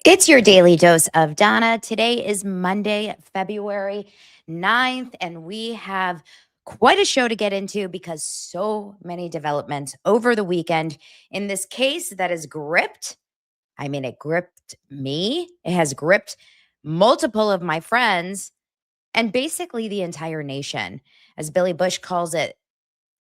It's your daily dose of Donna. Today is Monday, February 9th, and we have quite a show to get into because so many developments over the weekend in this case that has gripped, it gripped me, it has gripped multiple of my friends, and basically the entire nation. As Billy Bush calls it,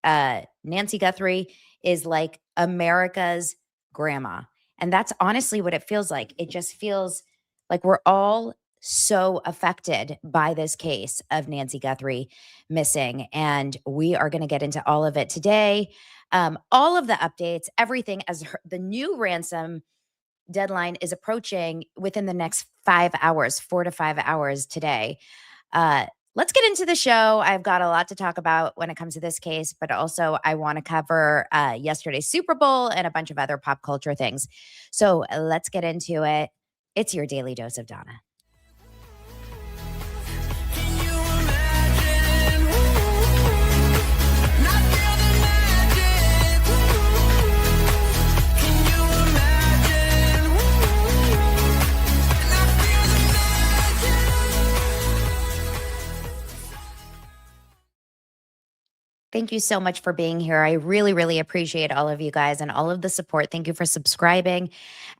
Nancy Guthrie is like America's grandma. And that's honestly what it feels like. It just feels like we're all so affected by this case of Nancy Guthrie missing. And we are going to get into all of it today. All of the updates, everything as the new ransom deadline is approaching within the next 5 hours, 4 to 5 hours today. Let's get into the show. I've got a lot to talk about when it comes to this case, but also I want to cover yesterday's Super Bowl and a bunch of other pop culture things. So let's get into it. It's your daily dose of Donna. Can you imagine? Not feel the magic. Can you imagine? Not feel the Thank you so much for being here. I really, really appreciate all of you guys and all of the support. Thank you for subscribing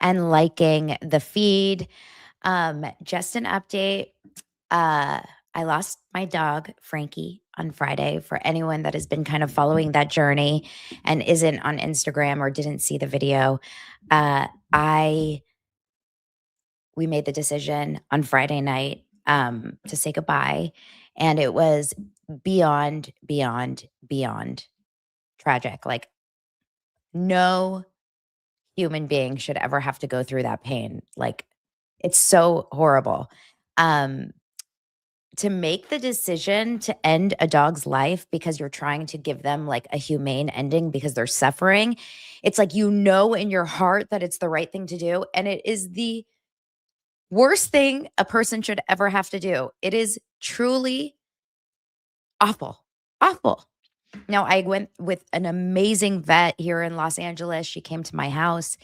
and liking the feed. Just an update. I lost my dog, Frankie, on Friday. For anyone that has been kind of following that journey and isn't on Instagram or didn't see the video, I we made the decision on Friday night to say goodbye, and it was beyond, beyond, beyond tragic. Like no human being should ever have to go through that pain. Like it's so horrible. Um, to make the decision to end a dog's life because you're trying to give them like a humane ending because they're suffering, it's like you know in your heart that it's the right thing to do. And it is the worst thing a person should ever have to do. It is truly awful, awful. Now, I went with an amazing vet here in Los Angeles. She came to my house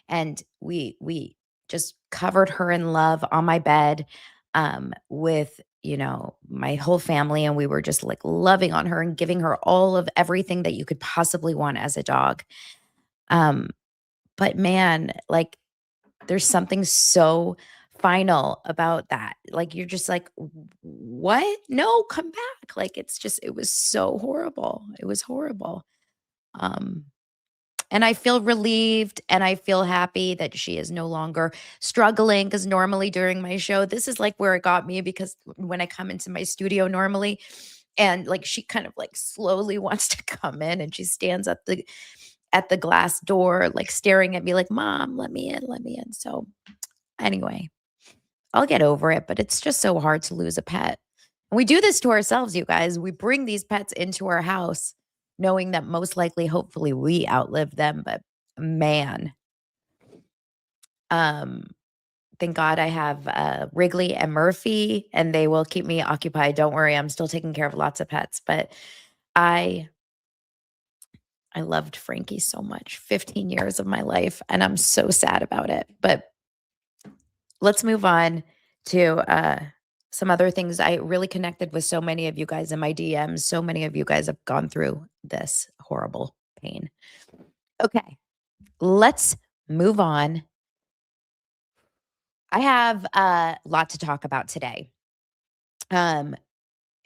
and we just covered her in love on my bed with my whole family, and we were just like loving on her and giving her all of everything that you could possibly want as a dog. Um but man, like there's something so final about that. Like you're just like, what? No, come back. Like it was so horrible. It was horrible. Um and I feel relieved and I feel happy that she is no longer struggling, because normally during my show, this is like where it got me, because when I come into my studio normally and like she kind of like slowly wants to come in and she stands at the glass door like staring at me like, "Mom, let me in, let me in." So anyway, I'll get over it, but it's just so hard to lose a pet. And we do this to ourselves, you guys. We bring these pets into our house knowing that most likely, hopefully, we outlive them. But man, um, thank God I have Wrigley and Murphy, and they will keep me occupied. Don't worry, I'm still taking care of lots of pets. But I I loved Frankie so much, 15 years of my life, and I'm so sad about it. But let's move on to some other things. I really connected with so many of you guys in my DMs. So many of you guys have gone through this horrible pain. Okay, let's move on. I have a lot to talk about today. Um,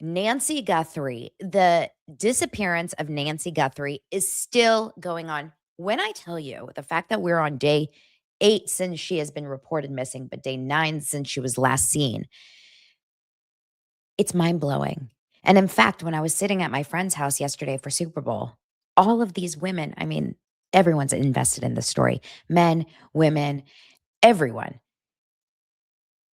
Nancy Guthrie, the disappearance of Nancy Guthrie is still going on. When I tell you the fact that we're on day 8 since she has been reported missing, but day 9 since she was last seen, it's mind blowing. And in fact, when I was sitting at my friend's house yesterday for Super Bowl, all of these women, everyone's invested in the story, men, women, everyone.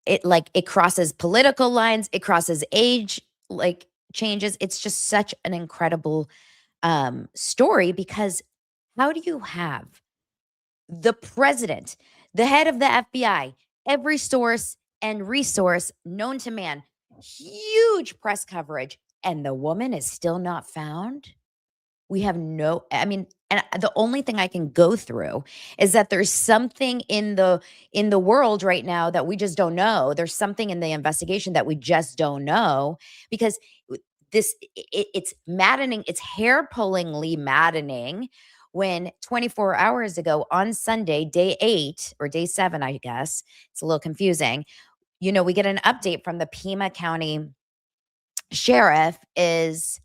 It crosses political lines, it crosses age, like changes. It's just such an incredible story, because how do you have the president, the head of the FBI, every source and resource known to man, huge press coverage, and the woman is still not found? We have no, And the only thing I can go through is that there's something in the world right now that we just don't know. There's something in the investigation that we just don't know because it's maddening. It's hair-pullingly maddening when 24 hours ago on Sunday, day 8 or day 7, I guess. It's a little confusing. We get an update from the Pima County sheriff is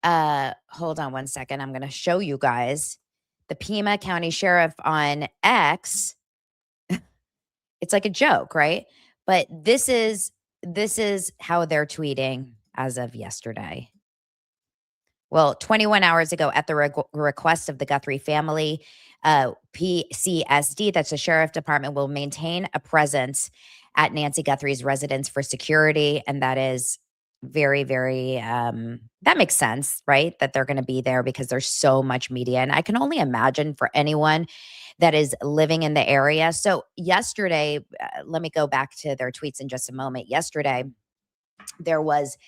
hold on one second. I'm going to show you guys the Pima County Sheriff on X. It's like a joke, right? But this is how they're tweeting as of yesterday. Well, 21 hours ago, at the request of the Guthrie family, PCSD, that's the Sheriff Department, will maintain a presence at Nancy Guthrie's residence for security. And that is very, very, that makes sense, right? That they're going to be there because there's so much media. And I can only imagine for anyone that is living in the area. So, yesterday, let me go back to their tweets in just a moment. Yesterday, there was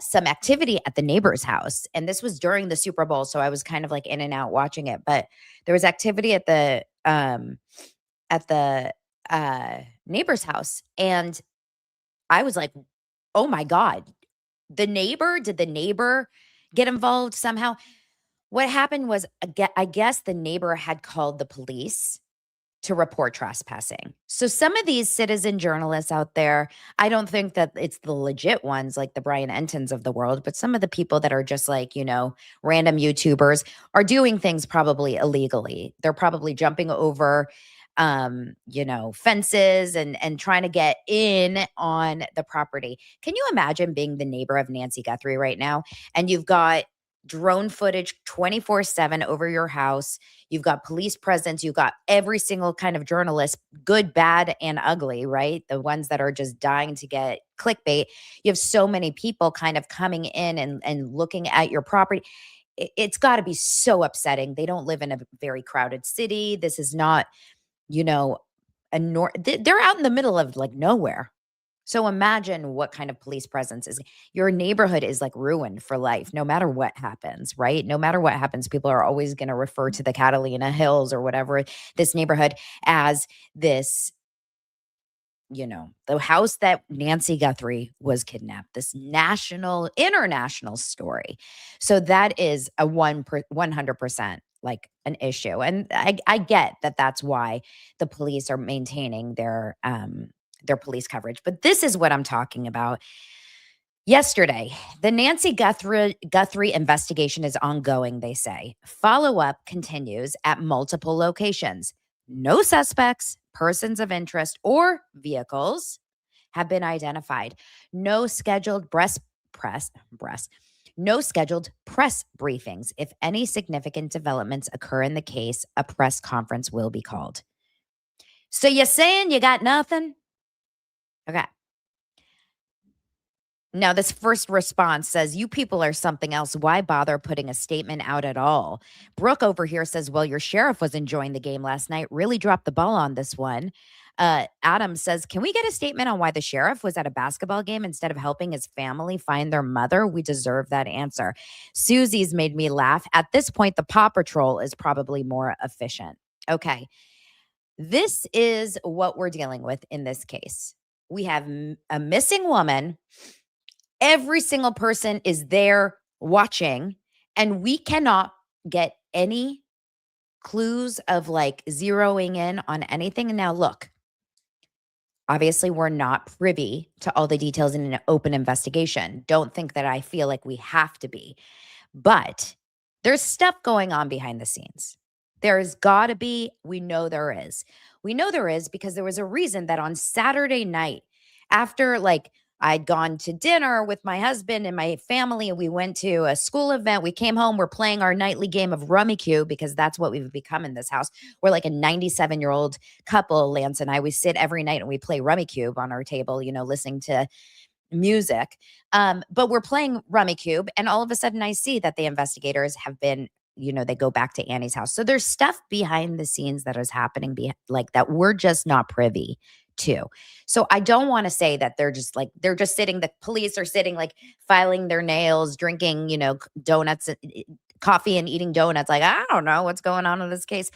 some activity at the neighbor's house. And this was during the Super Bowl. So I was kind of like in and out watching it. But there was activity at the neighbor's house. And I was like, oh my God, did the neighbor get involved somehow? What happened was, I guess the neighbor had called the police to report trespassing. So some of these citizen journalists out there, I don't think that it's the legit ones like the Brian Entons of the world, but some of the people that are just like, random YouTubers are doing things probably illegally. They're probably jumping over fences and trying to get in on the property. Can you imagine being the neighbor of Nancy Guthrie right now and you've got drone footage 24/7 over your house? You've got police presence. You've got every single kind of journalist, good, bad, and ugly, right? The ones that are just dying to get clickbait. You have so many people kind of coming in and looking at your property. It's got to be so upsetting. They don't live in a very crowded city. This is not, you know, they're out in the middle of like nowhere. So imagine what kind of police presence is. Your neighborhood is like ruined for life, no matter what happens, right? No matter what happens, people are always going to refer to the Catalina Hills or whatever, this neighborhood, as this, the house that Nancy Guthrie was kidnapped, this international story. So that is a 100% like an issue. And I get that that's why the police are maintaining their police coverage. But this is what I'm talking about. Yesterday, the Nancy Guthrie investigation is ongoing, they say. Follow-up continues at multiple locations. No suspects, persons of interest, or vehicles have been identified. No scheduled no scheduled press briefings. If any significant developments occur in the case, a press conference will be called. So you're saying you got nothing? Okay. Now, this first response says, you people are something else. Why bother putting a statement out at all? Brooke over here says, well, your sheriff was enjoying the game last night. Really dropped the ball on this one. Adam says, can we get a statement on why the sheriff was at a basketball game instead of helping his family find their mother? We deserve that answer. Susie's made me laugh. At this point, the Paw Patrol is probably more efficient. Okay. This is what we're dealing with in this case. We have a missing woman. Every single person is there watching, and we cannot get any clues of like zeroing in on anything. And now, look, obviously, we're not privy to all the details in an open investigation. Don't think that I feel like we have to be, but there's stuff going on behind the scenes. There's got to be. We know there is. We know there is because there was a reason that on Saturday night, after like I'd gone to dinner with my husband and my family, and we went to a school event. We came home. We're playing our nightly game of Rummy Cube because that's what we've become in this house. We're like a 97-year-old couple, Lance and I. We sit every night and we play Rummy Cube on our table, listening to music. But we're playing Rummy Cube, and all of a sudden I see that the investigators have been, they go back to Annie's house. So there's stuff behind the scenes that is happening like that we're just not privy to. So I don't want to say that they're just sitting, the police are sitting like filing their nails, drinking, donuts, coffee and eating donuts. Like, I don't know what's going on in this case.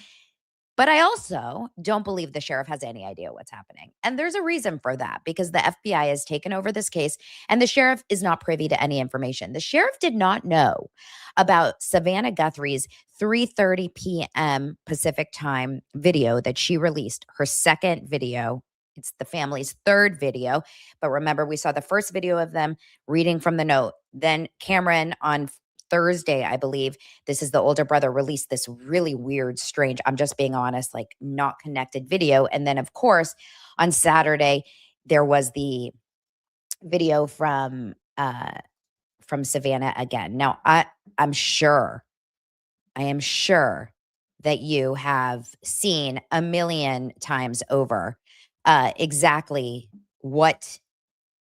But I also don't believe the sheriff has any idea what's happening. And there's a reason for that because the FBI has taken over this case and the sheriff is not privy to any information. The sheriff did not know about Savannah Guthrie's 3:30 p.m. Pacific time video that she released, her second video. It's the family's third video. But remember, we saw the first video of them reading from the note. Then Cameron on Thursday, I believe, this is the older brother, released this really weird, strange, I'm just being honest, like not connected video. And then, of course, on Saturday, there was the video from Savannah again. Now, I am sure that you have seen a million times over exactly what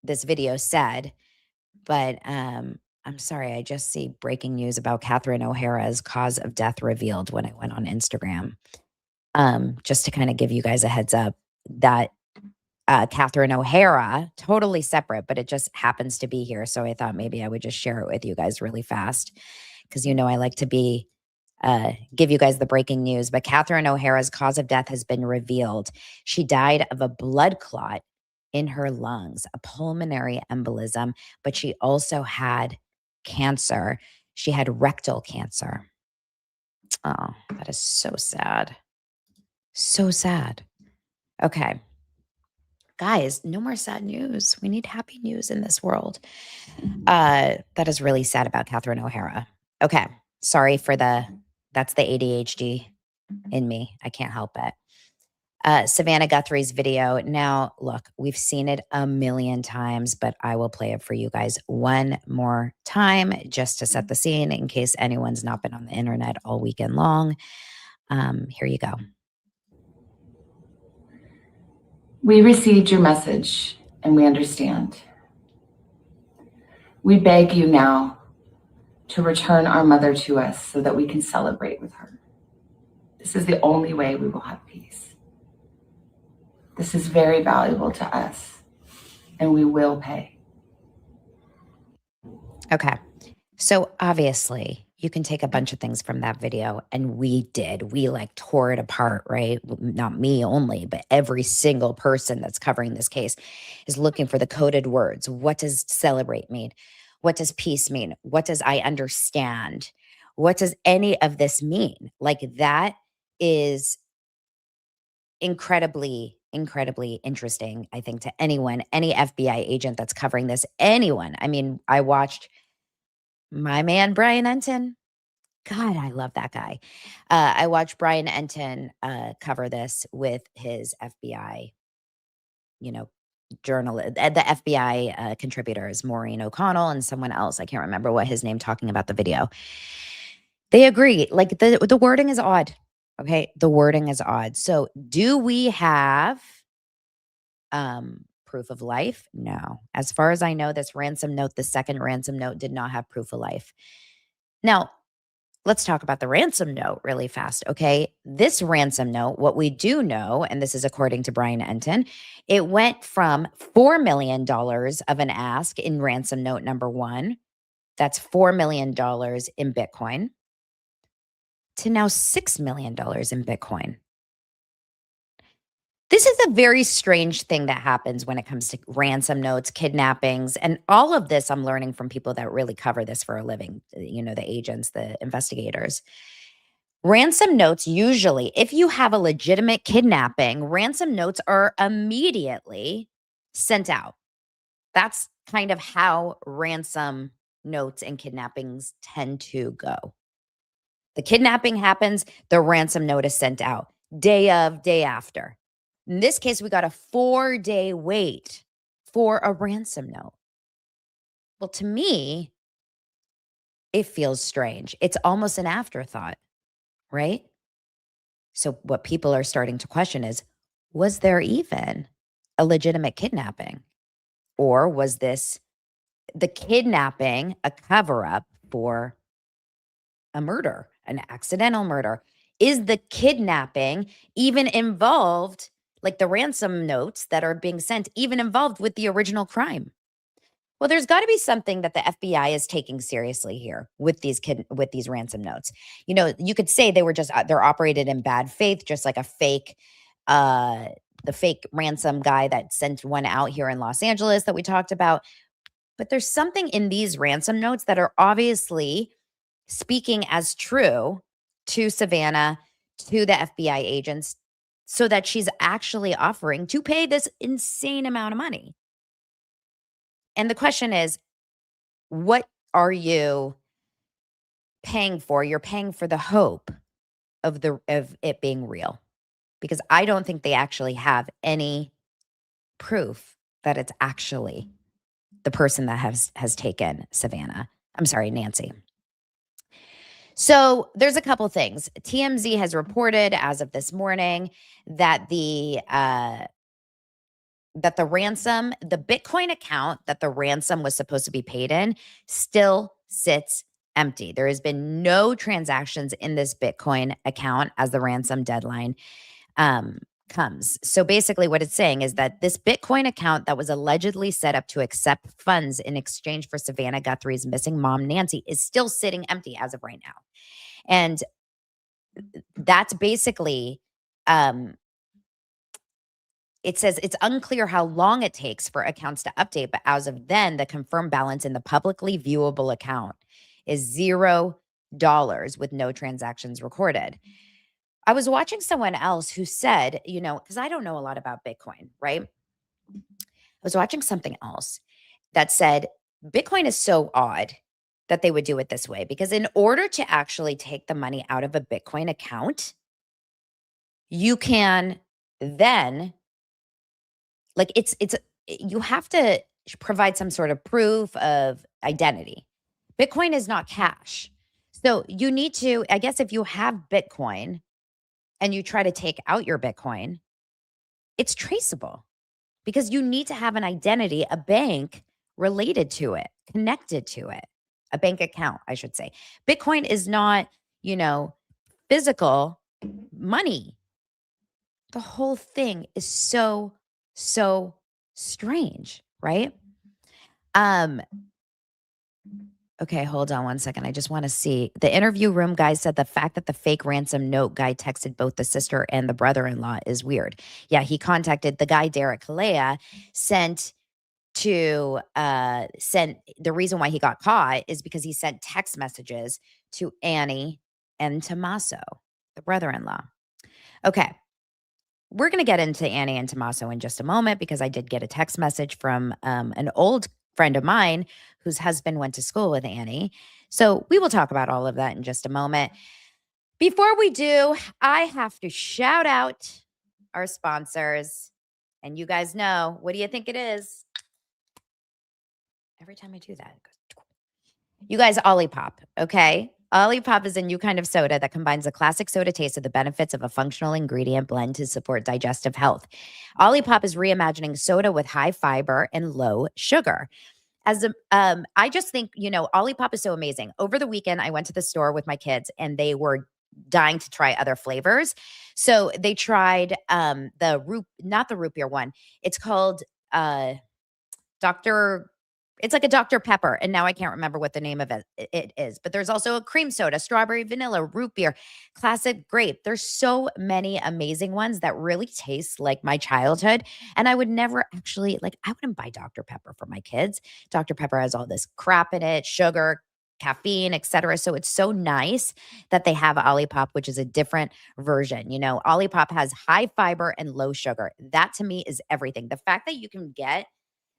this video said. But I'm sorry, I just see breaking news about Catherine O'Hara's cause of death revealed when I went on Instagram. Just to kind of give you guys a heads up that Catherine O'Hara, totally separate, but it just happens to be here. So I thought maybe I would just share it with you guys really fast because I like to give you guys the breaking news. But Catherine O'Hara's cause of death has been revealed. She died of a blood clot in her lungs, a pulmonary embolism, but she also had cancer. She had rectal cancer. Oh, that is so sad. So sad. Okay. Guys, no more sad news. We need happy news in this world. That is really sad about Catherine O'Hara. Okay. Sorry for that's the ADHD in me. I can't help it. Savannah Guthrie's video. Now, look, we've seen it a million times, but I will play it for you guys one more time just to set the scene in case anyone's not been on the internet all weekend long. Here you go. We received your message and we understand. We beg you now to return our mother to us so that we can celebrate with her. This is the only way we will have peace. This is very valuable to us, and we will pay. Okay. So obviously, you can take a bunch of things from that video, and we did. We like tore it apart, right? Not me only, but every single person that's covering this case is looking for the coded words. What does celebrate mean? What does peace mean? What does I understand? What does any of this mean? Like that is incredibly interesting, I think, to anyone, any FBI agent that's covering this, anyone. I mean, I watched my man, Brian Enton. God, I love that guy. I watched Brian Enton cover this with his FBI, journalist, the FBI contributors, Maureen O'Connell and someone else. I can't remember what his name, talking about the video. They agree. Like the wording is odd. Okay. The wording is odd. So do we have proof of life? No. As far as I know, this ransom note, the second ransom note, did not have proof of life. Now, let's talk about the ransom note really fast, okay? This ransom note, what we do know, and this is according to Brian Enton, it went from $4 million of an ask in ransom note number one, that's $4 million in Bitcoin, to now $6 million in Bitcoin. This is a very strange thing that happens when it comes to ransom notes, kidnappings, and all of this I'm learning from people that really cover this for a living, the agents, the investigators. Ransom notes, usually, if you have a legitimate kidnapping, ransom notes are immediately sent out. That's kind of how ransom notes and kidnappings tend to go. The kidnapping happens, the ransom note is sent out day of, day after. In this case, we got a 4-day wait for a ransom note. Well, to me, it feels strange. It's almost an afterthought, right? So what people are starting to question is, was there even a legitimate kidnapping? Or was the kidnapping a cover-up for a murder, an accidental murder? Is the kidnapping even involved, like the ransom notes that are being sent, even involved with the original crime? Well, there's got to be something that the FBI is taking seriously here with these ransom notes. You could say they were just they're operated in bad faith, just like a fake the fake ransom guy that sent one out here in Los Angeles that we talked about. But there's something in these ransom notes that are obviously speaking as true to Savannah, to the FBI agents, so that she's actually offering to pay this insane amount of money. And the question is, what are you paying for? You're paying for the hope of it being real, because I don't think they actually have any proof that it's actually the person that has taken Savannah. I'm sorry, Nancy. So there's a couple things. TMZ has reported as of this morning that the ransom, the Bitcoin account that the ransom was supposed to be paid in, still sits empty. There has been no transactions in this Bitcoin account as the ransom deadline comes. So basically what it's saying is that this Bitcoin account that was allegedly set up to accept funds in exchange for Savannah Guthrie's missing mom, Nancy, is still sitting empty as of right now. And that's basically, it says it's unclear how long it takes for accounts to update, but as of then, the confirmed balance in the publicly viewable account is $0 with no transactions recorded. I was watching someone else who said, because I don't know a lot about Bitcoin, right? I was watching something else that said Bitcoin is so odd that they would do it this way, because in order to actually take the money out of a Bitcoin account, you can then, like, you have to provide some sort of proof of identity. Bitcoin is not cash. So you need to, I guess, if you have Bitcoin and you try to take out your Bitcoin, it's traceable, because you need to have an identity, a bank related to it, connected to it, a bank account, I should say. Bitcoin is not, physical money. The whole thing is so, so strange, right? Okay, hold on one second. I just want to see. The interview room guy said the fact that the fake ransom note guy texted both the sister and the brother-in-law is weird. Yeah, he contacted the guy, Derek Kalea, sent the reason why he got caught is because he sent text messages to Annie and Tommaso, the brother-in-law. Okay. We're going to get into Annie and Tommaso in just a moment, because I did get a text message from an old friend of mine whose husband went to school with Annie. So we will talk about all of that in just a moment. Before we do, I have to shout out our sponsors. And you guys know, what do you think it is? Every time I do that, it goes. You guys, Olipop, okay? Olipop is a new kind of soda that combines the classic soda taste with the benefits of a functional ingredient blend to support digestive health. Olipop is reimagining soda with high fiber and low sugar. I just think, Olipop is so amazing. Over the weekend, I went to the store with my kids and they were dying to try other flavors. So they tried not the root beer one. It's called it's like a Dr. Pepper, and now I can't remember what the name of it is. But there's also a cream soda, strawberry, vanilla, root beer, classic grape. There's so many amazing ones that really taste like my childhood. And I would never actually, I wouldn't buy Dr. Pepper for my kids. Dr. Pepper has all this crap in it, sugar, caffeine, etc. So it's so nice that they have Olipop, which is a different version. Olipop has high fiber and low sugar. That to me is everything. The fact that you can get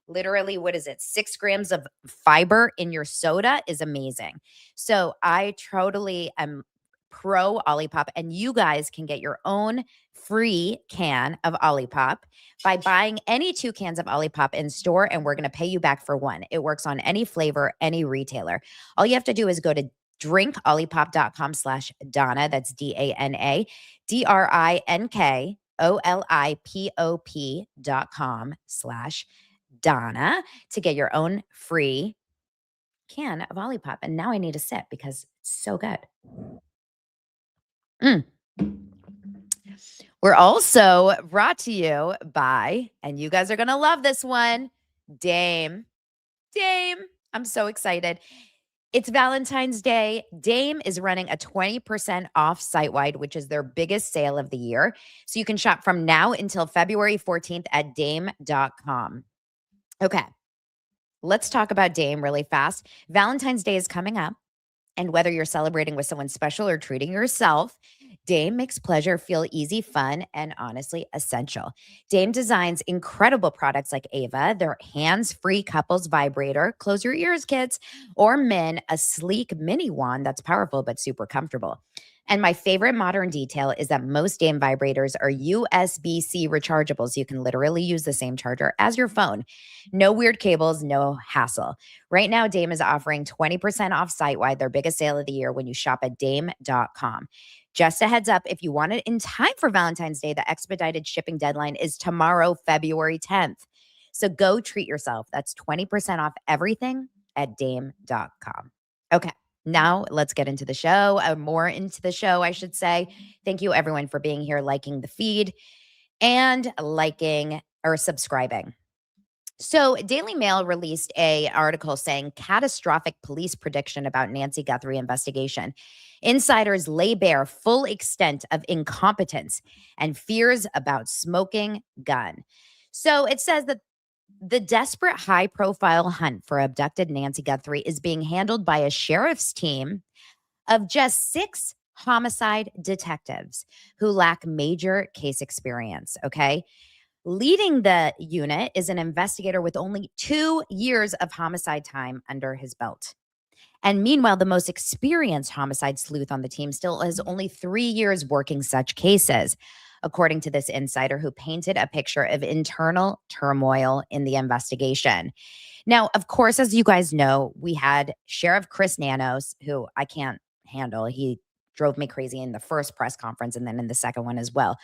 literally, 6 grams of fiber in your soda is amazing. So I totally am pro Olipop, and you guys can get your own free can of Olipop by buying any 2 cans of Olipop in store, and we're going to pay you back for one. It works on any flavor, any retailer. All you have to do is go to drinkolipop.com/Donna. That's DANA, DRINKOLIPOP.com/Donna to get your own free can of Olipop. And now I need a sip because it's so good. We're also brought to you by, and you guys are going to love this one, Dame. Dame. I'm so excited. It's Valentine's Day. Dame is running a 20% off site-wide, which is their biggest sale of the year. So you can shop from now until February 14th at dame.com. Okay, let's talk about Dame really fast. Valentine's Day is coming up. And whether you're celebrating with someone special or treating yourself, Dame makes pleasure feel easy, fun, and honestly essential. Dame designs incredible products like Ava, their hands free couples vibrator, close your ears, kids, or Min, a sleek mini wand that's powerful but super comfortable. And my favorite modern detail is that most Dame vibrators are USB C rechargeable, so you can literally use the same charger as your phone. No weird cables, no hassle. Right now, Dame is offering 20% off site wide, their biggest sale of the year when you shop at dame.com. Just a heads up, if you want it in time for Valentine's Day, the expedited shipping deadline is tomorrow, February 10th. So go treat yourself. That's 20% off everything at dame.com. Okay, now let's get into the show, more into the show, I should say. Thank you, everyone, for being here, liking the feed, and liking or subscribing. So, Daily Mail released a article saying catastrophic police prediction about Nancy Guthrie investigation. Insiders lay bare full extent of incompetence and fears about smoking gun. So, it says that the desperate high profile hunt for abducted Nancy Guthrie is being handled by a sheriff's team of just 6 homicide detectives who lack major case experience. Okay. Leading the unit is an investigator with only 2 years of homicide time under his belt. And meanwhile, the most experienced homicide sleuth on the team still has only 3 years working such cases, according to this insider who painted a picture of internal turmoil in the investigation. Now, of course, as you guys know, we had Sheriff Chris Nanos, who I can't handle. He drove me crazy in the first press conference and then in the second one as well,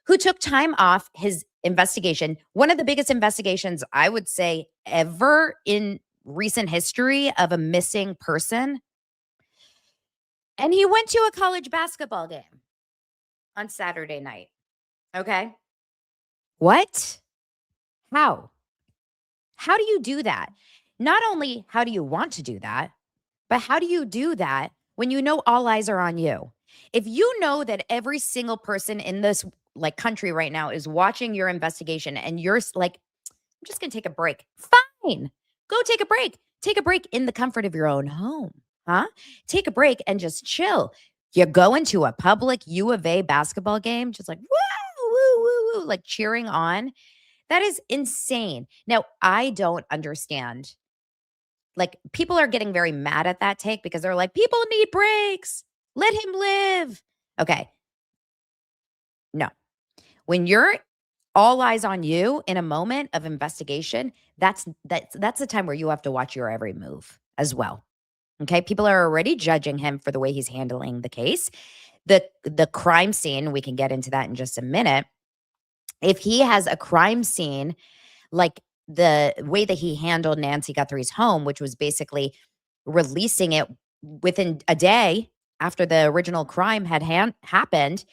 who took time off his investigation, one of the biggest investigations I would say ever in recent history of a missing person. And he went to a college basketball game on Saturday night. Okay. What? How? How do you do that? Not only how do you want to do that, but how do you do that when you know all eyes are on you? If you know that every single person in this like country right now is watching your investigation and you're like, I'm just going to take a break. Fine. Go take a break. Take a break in the comfort of your own home. Huh? Take a break and just chill. You go into a public U of A basketball game, just like, woo, woo, woo, woo, like cheering on. That is insane. Now, I don't understand. Like, people are getting very mad at that take because they're like, people need breaks. Let him live. Okay. No. When you're all eyes on you in a moment of investigation, that's the time where you have to watch your every move as well. Okay? People are already judging him for the way he's handling the case. The crime scene, we can get into that in just a minute. If he has a crime scene like the way that he handled Nancy Guthrie's home, which was basically releasing it within a day after the original crime had happened,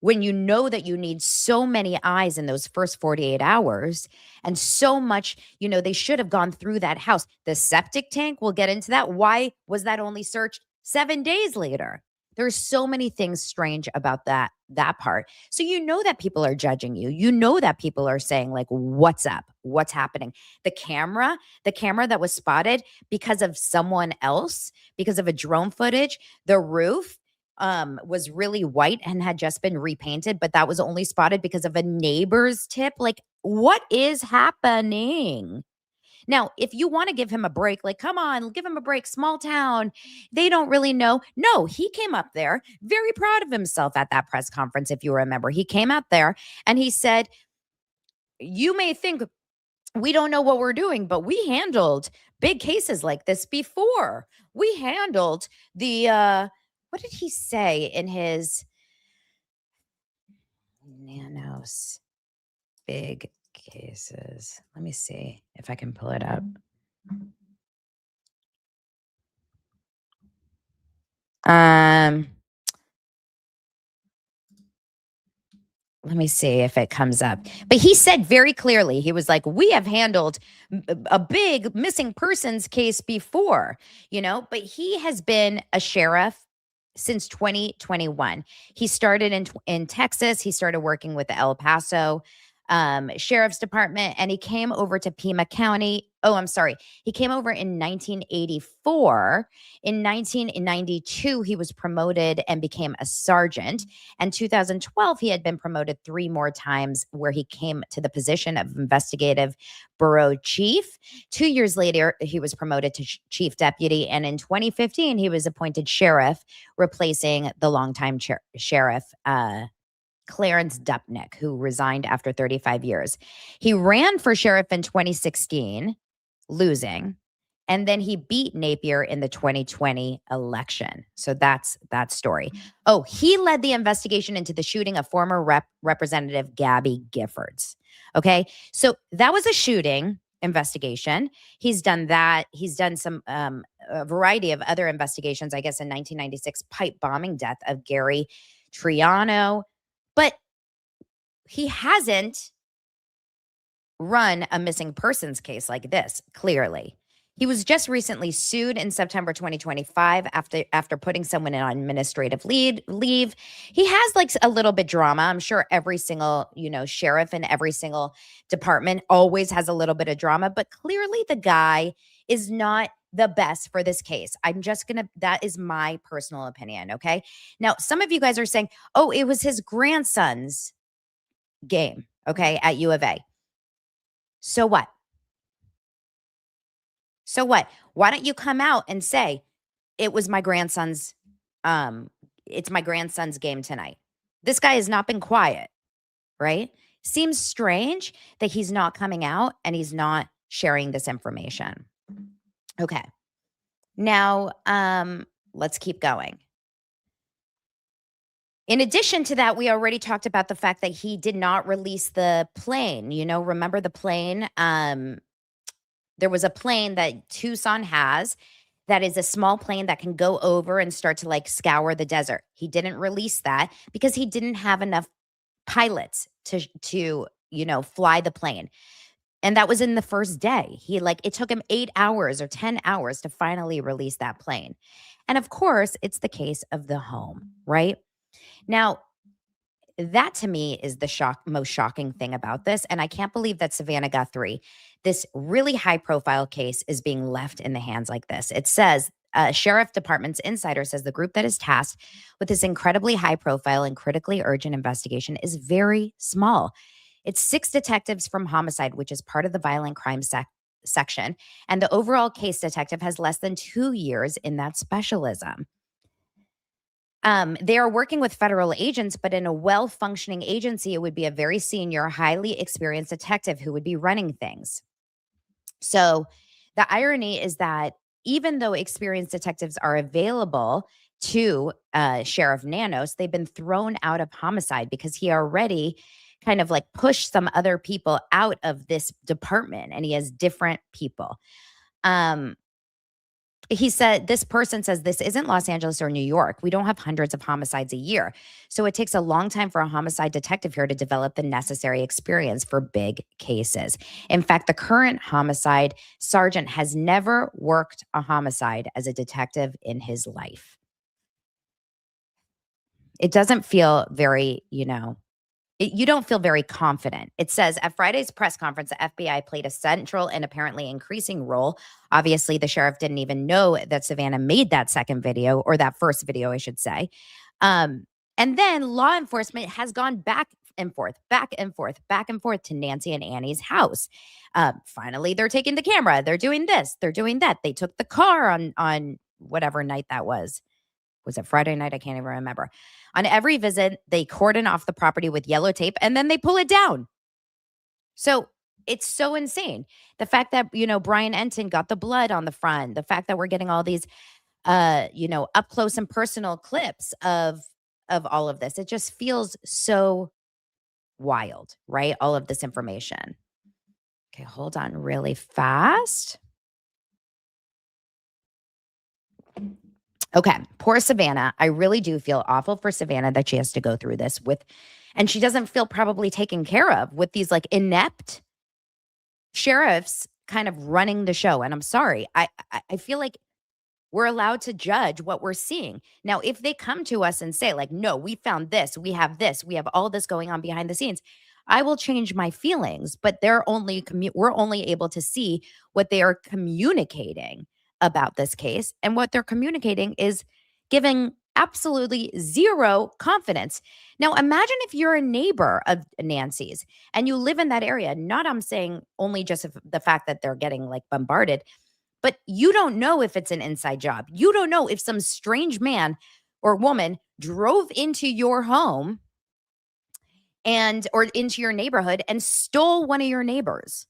when you know that you need so many eyes in those first 48 hours and so much, they should have gone through that house. The septic tank, we'll get into that. Why was that only searched 7 days later? There's so many things strange about that part. So you know that people are judging you. You know that people are saying like, what's up? What's happening? The camera that was spotted because of someone else, because of a drone footage, the roof was really white and had just been repainted, but that was only spotted because of a neighbor's tip. Like, what is happening? Now, if you want to give him a break, like, come on, give him a break. Small town. They don't really know. No, he came up there very proud of himself at that press conference. If you remember, he came out there and he said, you may think we don't know what we're doing, but we handled big cases like this before. We handled what did he say in his Nanos big cases? Let me see if I can pull it up. Um let me see if it comes up. But he said very clearly, he was like, we have handled a big missing persons case before, but he has been a sheriff since 2021. He started in Texas. He started working with the El Paso Sheriff's Department, and he came over to Pima County. Oh, I'm sorry. He came over in 1984. In 1992, he was promoted and became a sergeant. And 2012, he had been promoted 3 more times, where he came to the position of investigative bureau chief. 2 years later, he was promoted to chief deputy. And in 2015, he was appointed sheriff, replacing the longtime sheriff, Clarence Dupnick, who resigned after 35 years. He ran for sheriff in 2016, losing, and then he beat Napier in the 2020 election. So that's that story. Oh, he led the investigation into the shooting of former Representative Gabby Giffords. Okay, so that was a shooting investigation. He's done that. He's done some a variety of other investigations. I guess in 1996, pipe bombing death of Gary Triano. But he hasn't run a missing persons case like this, clearly. He was just recently sued in September 2025 after putting someone on administrative leave. He has like a little bit drama. I'm sure every single, sheriff in every single department always has a little bit of drama, but clearly the guy is not the best for this case. That is my personal opinion, okay? Now, some of you guys are saying, oh, it was his grandson's game, okay, at U of A. So what? So what? Why don't you come out and say, it was my grandson's, it's my grandson's game tonight? This guy has not been quiet, right? Seems strange that he's not coming out and he's not sharing this information. Okay. Now, let's keep going. In addition to that, we already talked about the fact that he did not release the plane. Remember the plane? There was a plane that Tucson has that is a small plane that can go over and start to like scour the desert. He didn't release that because he didn't have enough pilots to fly the plane. And that was in the first day. It took him 8 hours or 10 hours to finally release that plane. And of course, it's the case of the home, right? Now, that to me is the most shocking thing about this. And I can't believe that Savannah Guthrie, this really high profile case, is being left in the hands like this. It says, Sheriff Department's insider says the group that is tasked with this incredibly high profile and critically urgent investigation is very small. It's 6 detectives from homicide, which is part of the violent crime section. And the overall case detective has less than 2 years in that specialism. They are working with federal agents, but in a well-functioning agency, it would be a very senior, highly experienced detective who would be running things. So the irony is that even though experienced detectives are available to Sheriff Nanos, they've been thrown out of homicide because he already kind of like pushed some other people out of this department, and he has different people. He said, this person says, this isn't Los Angeles or New York. We don't have hundreds of homicides a year. So it takes a long time for a homicide detective here to develop the necessary experience for big cases. In fact, the current homicide sergeant has never worked a homicide as a detective in his life. It doesn't feel very, you don't feel very confident. It says, at Friday's press conference, the FBI played a central and apparently increasing role. Obviously, the sheriff didn't even know that Savannah made that second video, or that first video, I should say. And then law enforcement has gone back and forth to Nancy and Annie's house. Finally, they're taking the camera. They're doing this. They're doing that. They took the car on whatever night that was. Was it Friday night? I can't even remember. On every visit, they cordon off the property with yellow tape and then they pull it down. So it's so insane. The fact that, Brian Enton got the blood on the front, the fact that we're getting all these, up close and personal clips of all of this, it just feels so wild, right? All of this information. Okay, hold on really fast. Okay, poor Savannah. I really do feel awful for Savannah that she has to go through this with And she doesn't feel probably taken care of with these like inept sheriffs kind of running the show. And I'm sorry, I feel like we're allowed to judge what we're seeing. Now, if they come to us and say, like, no, we found this, we have all this going on behind the scenes, I will change my feelings. But we're only able to see what they are communicating about this case. And what they're communicating is giving absolutely zero confidence. Now, imagine if you're a neighbor of Nancy's and you live in that area. Not I'm saying only just the fact that they're getting like bombarded, but you don't know if it's an inside job. You don't know if some strange man or woman drove into your home or into your neighborhood and stole one of your neighbors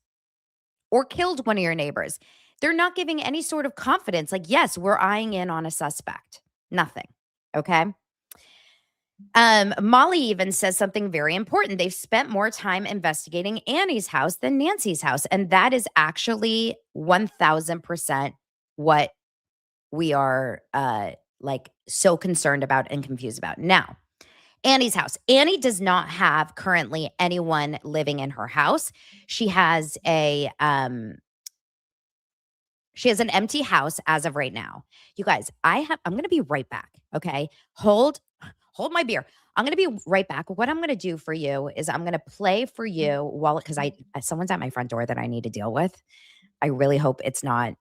or killed one of your neighbors. They're not giving any sort of confidence. Like, yes, we're eyeing in on a suspect. Nothing. Okay. Molly even says something very important. They've spent more time investigating Annie's house than Nancy's house. And that is actually 1000% what we are like so concerned about and confused about. Now, Annie's house. Annie does not have currently anyone living in her house. She has an empty house as of right now. You guys, I'm going to be right back. Okay. Hold my beer. I'm going to be right back. What I'm going to do for you is I'm going to play for you because someone's at my front door that I need to deal with. I really hope it's not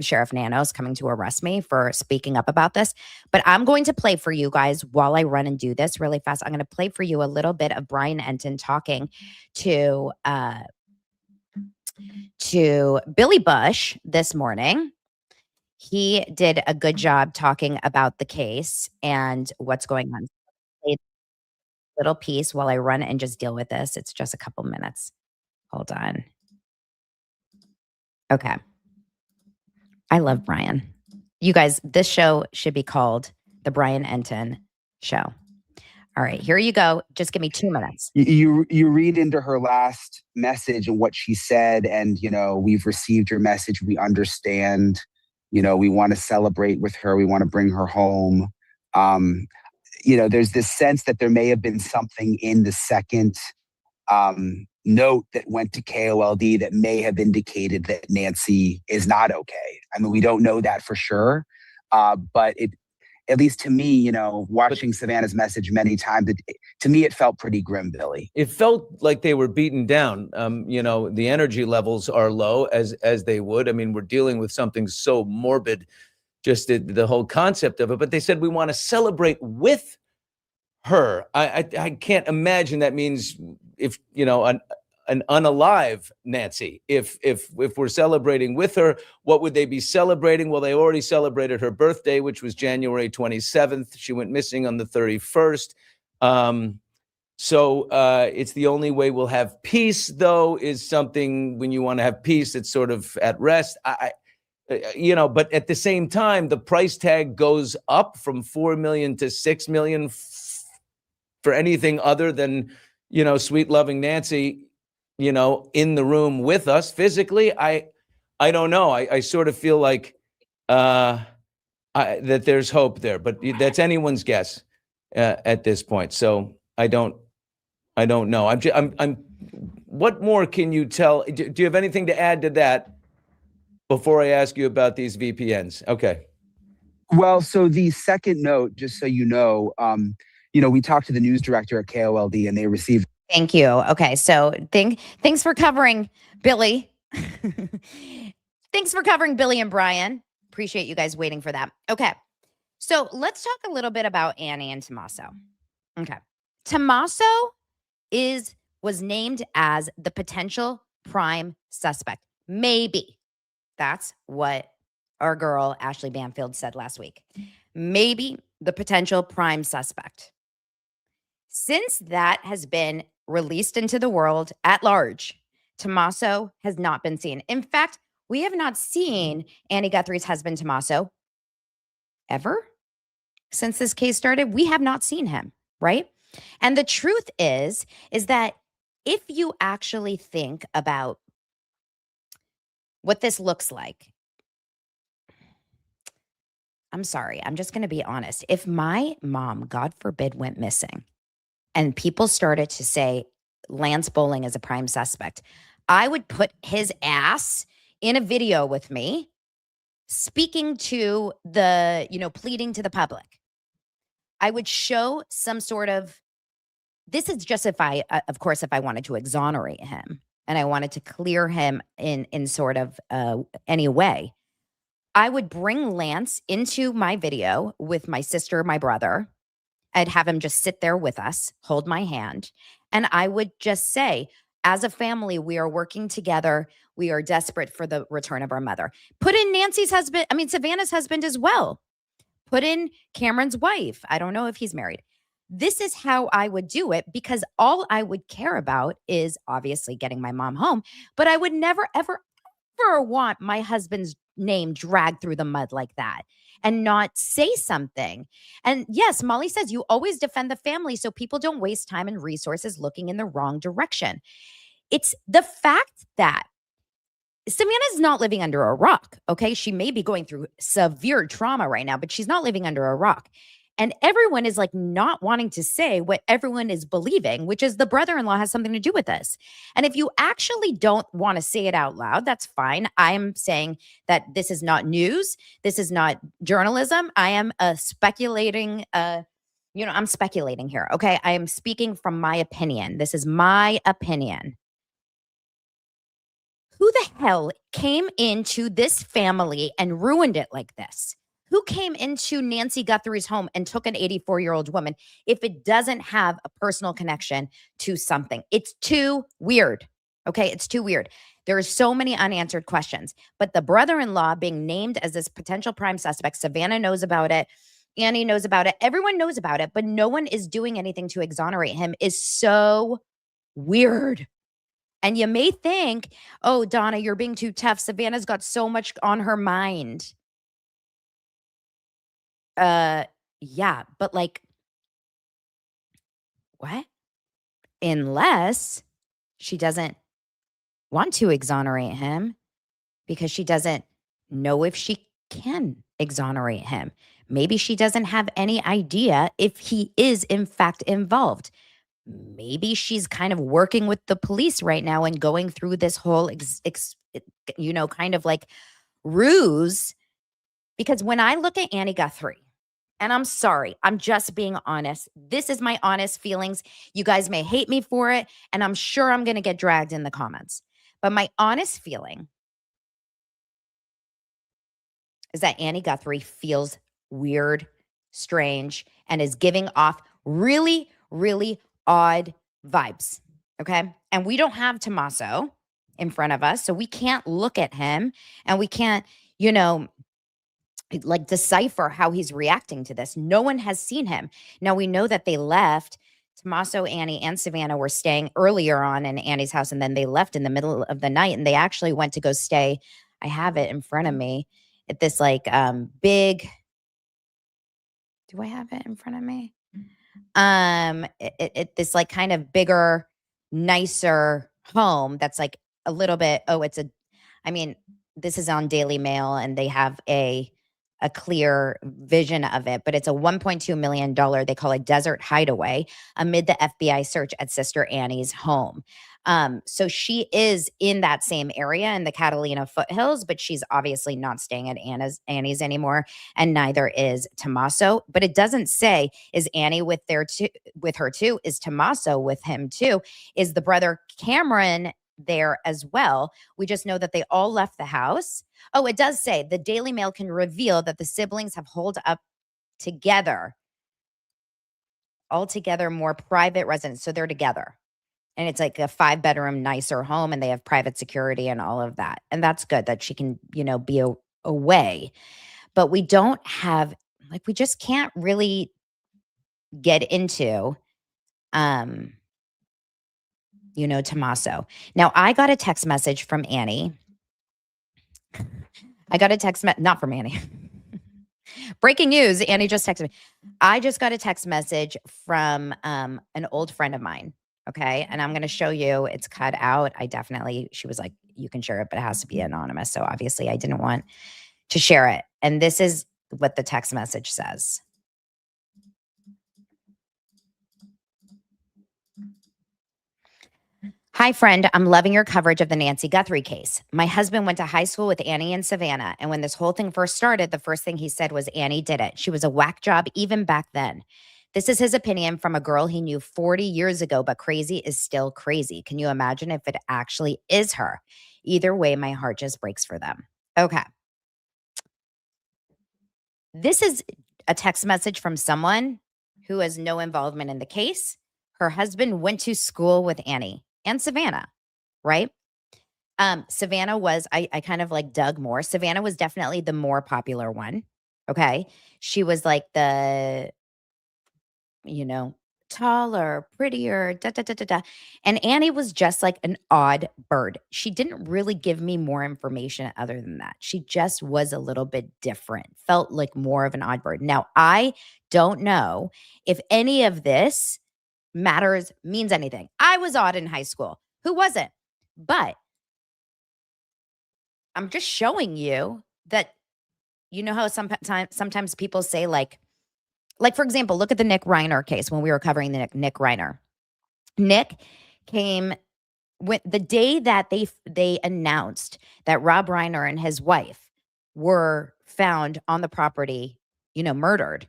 Sheriff Nanos coming to arrest me for speaking up about this. But I'm going to play for you guys while I run and do this really fast. I'm going to play for you a little bit of Brian Enton talking to Billy Bush this morning. He did a good job talking about the case and what's going on. A little piece while I run and just deal with this. It's just a couple minutes. Hold on. Okay. I love Brian. You guys, this show should be called The Brian Enton Show. All right, here you go. Just give me 2 minutes. You read into her last message and what she said, and, we've received your message. We understand, we want to celebrate with her. We want to bring her home. There's this sense that there may have been something in the second note that went to KOLD that may have indicated that Nancy is not okay. I mean, we don't know that for sure, but at least to me, watching Savannah's message many times, to me, it felt pretty grim, Billy. It felt like they were beaten down. The energy levels are low as they would. I mean, we're dealing with something so morbid, just the whole concept of it. But they said we want to celebrate with her. I can't imagine that means if an unalive Nancy. If we're celebrating with her, what would they be celebrating? Well, they already celebrated her birthday, which was January 27th. She went missing on the 31st. So it's the only way we'll have peace, though, is something when you want to have peace, it's sort of at rest. But at the same time, the price tag goes up from 4 million to 6 million for anything other than, sweet loving Nancy, in the room with us physically. I don't know. I sort of feel like that there's hope there, but that's anyone's guess at this point. So I don't know. I'm what more can you tell? Do you have anything to add to that before I ask you about these VPNs? Okay. Well, so the second note, just so you know, we talked to the news director at KOLD and they received. Thank you. Okay. So thanks for covering Billy. Thanks for covering Billy and Brian. Appreciate you guys waiting for that. Okay. So let's talk a little bit about Annie and Tommaso. Okay. Tommaso was named as the potential prime suspect. Maybe. That's what our girl Ashley Banfield said last week. Maybe the potential prime suspect. Since that has been released into the world at large, Tommaso has not been seen. In fact, we have not seen Annie Guthrie's husband, Tommaso, ever since this case started. We have not seen him, right? And the truth is that if you actually think about what this looks like, I'm sorry, I'm just going to be honest. If my mom, God forbid, went missing, and people started to say Lance Bowling is a prime suspect, I would put his ass in a video with me speaking to the, pleading to the public. I would show some sort of, this is just if I, of course, if I wanted to exonerate him and I wanted to clear him in sort of any way, I would bring Lance into my video with my sister, my brother. I'd have him just sit there with us, hold my hand, and I would just say, as a family, we are working together. We are desperate for the return of our mother. Put in Savannah's husband as well. Put in Cameron's wife. I don't know if he's married. This is how I would do it, because all I would care about is obviously getting my mom home, but I would never, ever, ever want my husband's name dragged through the mud like that and not say something. And yes, Molly says you always defend the family so people don't waste time and resources looking in the wrong direction. It's the fact that Savannah's not living under a rock, okay? She may be going through severe trauma right now, but she's not living under a rock. And everyone is like not wanting to say what everyone is believing, which is the brother-in-law has something to do with this. And if you actually don't want to say it out loud, that's fine. I'm saying that this is not news. This is not journalism. I am speculating. I'm speculating here, okay? I am speaking from my opinion. This is my opinion. Who the hell came into this family and ruined it like this? Who came into Nancy Guthrie's home and took an 84-year-old woman if it doesn't have a personal connection to something? It's too weird. Okay, it's too weird. There are so many unanswered questions. But the brother-in-law being named as this potential prime suspect, Savannah knows about it. Annie knows about it. Everyone knows about it, but no one is doing anything to exonerate him is so weird. And you may think, oh, Donna, you're being too tough. Savannah's got so much on her mind. Yeah, but like, what? Unless she doesn't want to exonerate him because she doesn't know if she can exonerate him. Maybe she doesn't have any idea if he is in fact involved. Maybe she's kind of working with the police right now and going through this whole, kind of like ruse. Because when I look at Annie Guthrie, and I'm sorry, I'm just being honest. This is my honest feelings. You guys may hate me for it, and I'm sure I'm going to get dragged in the comments. But my honest feeling is that Annie Guthrie feels weird, strange, and is giving off really, really odd vibes. Okay. And we don't have Tommaso in front of us, so we can't look at him and we can't, like decipher how he's reacting to this. No one has seen him. Now we know that they left. Tommaso, Annie, and Savannah were staying earlier on in Annie's house, and then they left in the middle of the night, and they actually went to go stay. I have it in front of me at this like big. Do I have it in front of me? This like kind of nicer home that's like a little bit. This is on Daily Mail, and they have a clear vision of it, but it's a $1.2 million, they call it desert hideaway amid the FBI search at Sister Annie's home. So she is in that same area in the Catalina foothills, but she's obviously not staying at Annie's anymore, and neither is Tommaso. But it doesn't say, is Annie with her too? Is Tommaso with him too? Is the brother Cameron there as well? We just know that they all left the house. Oh, it does say the Daily Mail can reveal that the siblings have holed up together, altogether more private residence. So they're together. And it's like a 5-bedroom, nicer home, and they have private security and all of that. And that's good that she can, be away. But we don't have, we just can't really get into, Tommaso. Now, I got a text message from Annie. Not from Annie. Breaking news, Annie just texted me. I just got a text message from an old friend of mine. Okay. And I'm going to show you. It's cut out. She was like, you can share it, but it has to be anonymous. So obviously I didn't want to share it. And this is what the text message says. Hi, friend. I'm loving your coverage of the Nancy Guthrie case. My husband went to high school with Annie in Savannah. And when this whole thing first started, the first thing he said was Annie did it. She was a whack job even back then. This is his opinion from a girl he knew 40 years ago, but crazy is still crazy. Can you imagine if it actually is her? Either way, my heart just breaks for them. Okay. This is a text message from someone who has no involvement in the case. Her husband went to school with Annie and Savannah, right? Savannah was, I kind of like dug more. Savannah was definitely the more popular one. Okay. She was like the, you know, taller, prettier, da da da da da. And Annie was just like an odd bird. She didn't really give me more information other than that. She just was a little bit different, felt like more of an odd bird. Now, I don't know if any of this matters, means anything. I was odd in high school. Who wasn't? But I'm just showing you that, you know how sometimes people say like for example, look at the Nick Reiner case when we were covering the Nick Reiner. Nick came when the day that they announced that Rob Reiner and his wife were found on the property, murdered.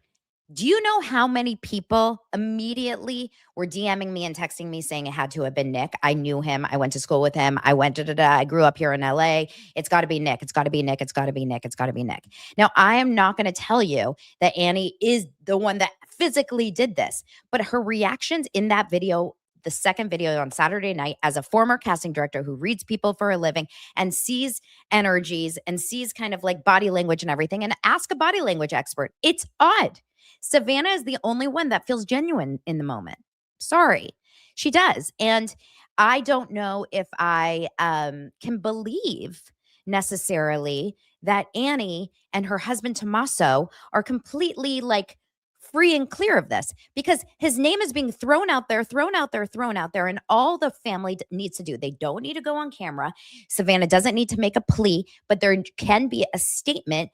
Do you know how many people immediately were DMing me and texting me saying it had to have been Nick? I knew him. I went to school with him. I went I grew up here in LA. It's got to be Nick. It's got to be Nick. It's got to be Nick. It's got to be Nick. Now, I am not going to tell you that Annie is the one that physically did this, but her reactions in that video, the second video on Saturday night, as a former casting director who reads people for a living and sees energies and sees kind of like body language and everything, and ask a body language expert. It's odd. Savannah is the only one that feels genuine in the moment. Sorry, she does. And I don't know if I can believe necessarily that Annie and her husband Tommaso are completely like free and clear of this, because his name is being thrown out there, and all the family needs to do, they don't need to go on camera. Savannah doesn't need to make a plea, but there can be a statement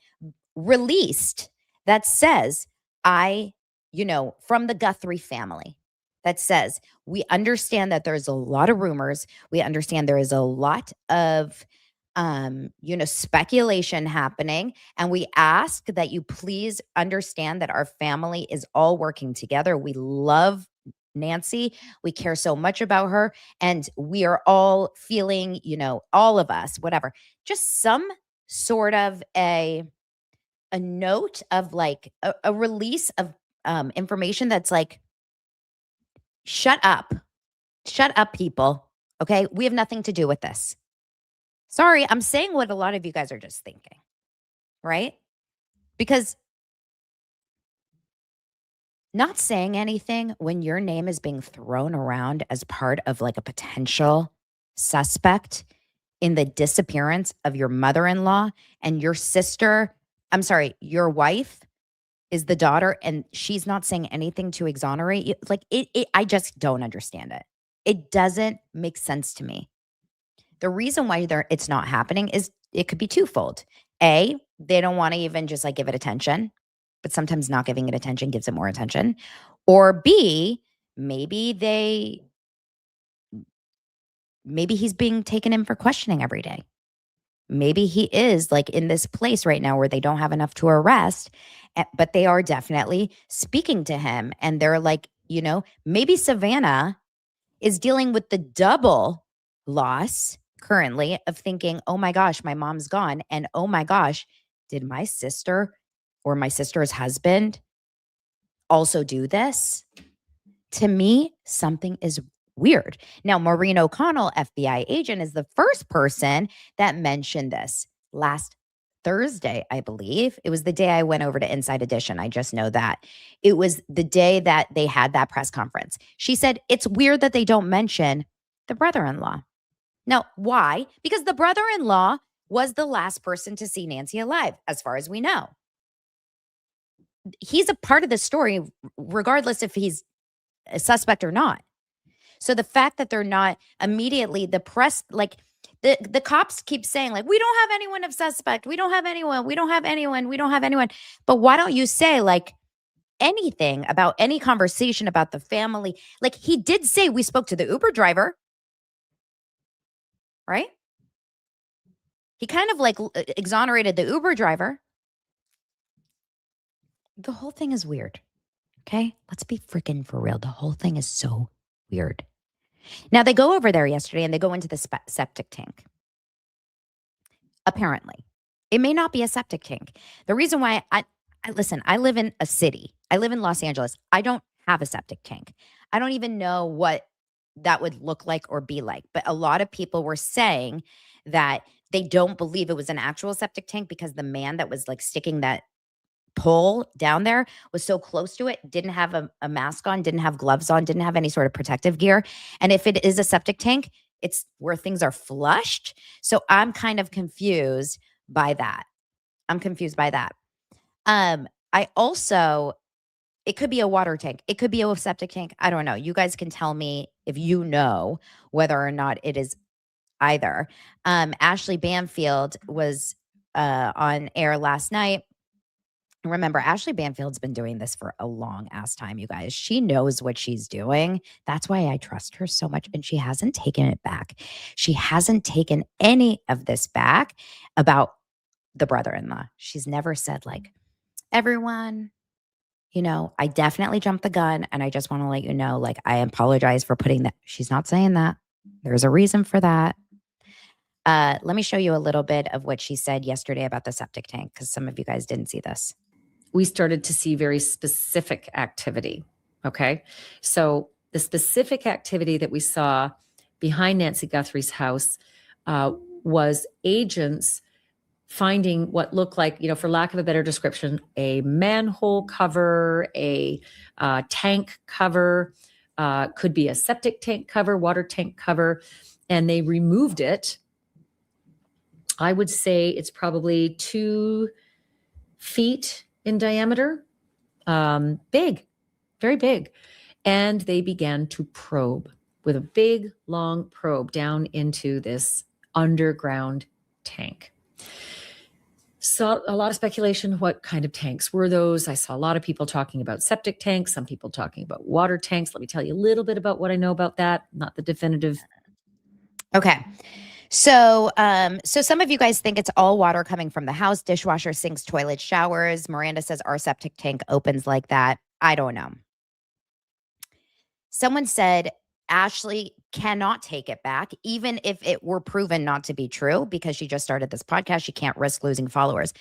released that says, from the Guthrie family, that says, we understand that there's a lot of rumors. We understand there is a lot of, speculation happening. And we ask that you please understand that our family is all working together. We love Nancy. We care so much about her. And we are all feeling, all of us, whatever, just some sort of a note of like a release of information that's like, shut up, people. Okay. We have nothing to do with this. Sorry, I'm saying what a lot of you guys are just thinking, right? Because not saying anything when your name is being thrown around as part of like a potential suspect in the disappearance of your mother-in-law, and your sister, I'm sorry, your wife is the daughter, and she's not saying anything to exonerate you. Like I just don't understand it. It doesn't make sense to me. The reason why it's not happening is it could be twofold. A, they don't want to even just like give it attention, but sometimes not giving it attention gives it more attention. Or B, maybe he's being taken in for questioning every day. Maybe he is like in this place right now where they don't have enough to arrest, but they are definitely speaking to him. And they're like, maybe Savannah is dealing with the double loss currently of thinking, oh my gosh, my mom's gone. And oh my gosh, did my sister or my sister's husband also do this? To me, something is weird. Now, Maureen O'Connell, FBI agent, is the first person that mentioned this last Thursday, I believe. It was the day I went over to Inside Edition. I just know that. It was the day that they had that press conference. She said, it's weird that they don't mention the brother-in-law. Now, why? Because the brother-in-law was the last person to see Nancy alive, as far as we know. He's a part of the story, regardless if he's a suspect or not. So the fact that they're not immediately, the press, like the cops keep saying, like, we don't have anyone of suspect. We don't have anyone. We don't have anyone. We don't have anyone. But why don't you say like anything about any conversation about the family? Like he did say we spoke to the Uber driver. right? He kind of like exonerated the Uber driver. The whole thing is weird. Okay? Let's be freaking for real. The whole thing is so weird. Now, they go over there yesterday and they go into the septic tank. Apparently, it may not be a septic tank. The reason why I listen, I live in a city. I live in Los Angeles. I don't have a septic tank. I don't even know what that would look like or be like. But a lot of people were saying that they don't believe it was an actual septic tank because the man that was like sticking that pole down there was so close to it, didn't have a mask on, didn't have gloves on, didn't have any sort of protective gear. And if it is a septic tank, it's where things are flushed. So I'm kind of confused by that. I also, it could be a water tank. It could be a septic tank. I don't know. You guys can tell me if you know whether or not it is either. Ashley Banfield was on air last night. Remember, Ashley Banfield's been doing this for a long ass time, you guys. She knows what she's doing. That's why I trust her so much. And she hasn't taken it back. She hasn't taken any of this back about the brother-in-law. She's never said, like, everyone, I definitely jumped the gun. And I just want to let you know, like, I apologize for putting that. She's not saying that. There's a reason for that. Let me show you a little bit of what she said yesterday about the septic tank, because some of you guys didn't see this. We started to see very specific activity. Okay. So the specific activity that we saw behind Nancy Guthrie's house was agents finding what looked like, for lack of a better description, a manhole cover, a tank cover, could be a septic tank cover, water tank cover, and they removed it. I would say it's probably 2 feet in diameter, big, very big. And they began to probe with a big, long probe down into this underground tank. So a lot of speculation, what kind of tanks were those? I saw a lot of people talking about septic tanks, some people talking about water tanks. Let me tell you a little bit about what I know about that, not the definitive. Okay. So some of you guys think it's all water coming from the house, dishwasher, sinks, toilets, showers. Miranda says our septic tank opens like that. I don't know. Someone said Ashley cannot take it back, even if it were proven not to be true, because she just started this podcast. She can't risk losing followers.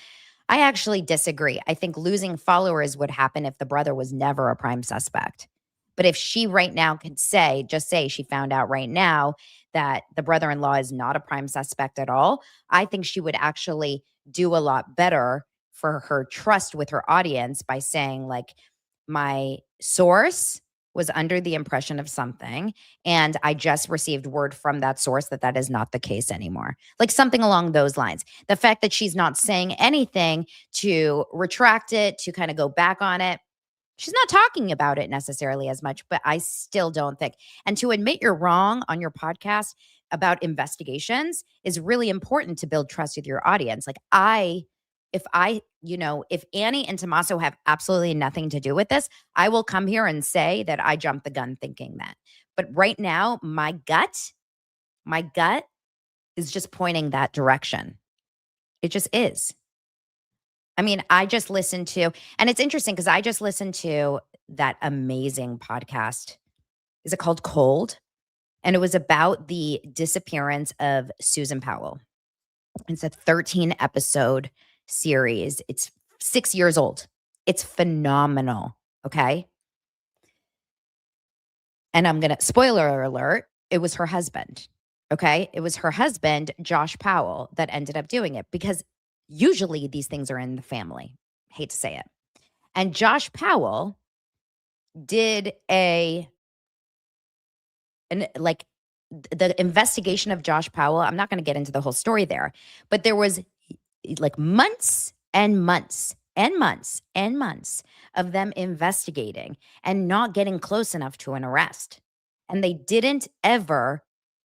I actually disagree. I think losing followers would happen if the brother was never a prime suspect. But if she right now could just say she found out right now that the brother-in-law is not a prime suspect at all, I think she would actually do a lot better for her trust with her audience by saying, like, my source was under the impression of something, and I just received word from that source that is not the case anymore. Like something along those lines. The fact that she's not saying anything to retract it, to kind of go back on it, she's not talking about it necessarily as much, but I still don't think. And to admit you're wrong on your podcast about investigations is really important to build trust with your audience. Like if Annie and Tommaso have absolutely nothing to do with this, I will come here and say that I jumped the gun thinking that. But right now, my gut is just pointing that direction. It just is. I mean, I just listened to, and it's interesting because I just listened to that amazing podcast. Is it called Cold? And it was about the disappearance of Susan Powell. It's a 13-episode series. It's 6 years old. It's phenomenal. Okay. And I'm going to, spoiler alert, it was her husband. Okay. It was her husband, Josh Powell, that ended up doing it because usually these things are in the family. Hate to say it. And Josh Powell did the investigation of Josh Powell. I'm not going to get into the whole story there, but there was like months and months and months and months of them investigating and not getting close enough to an arrest. And they didn't ever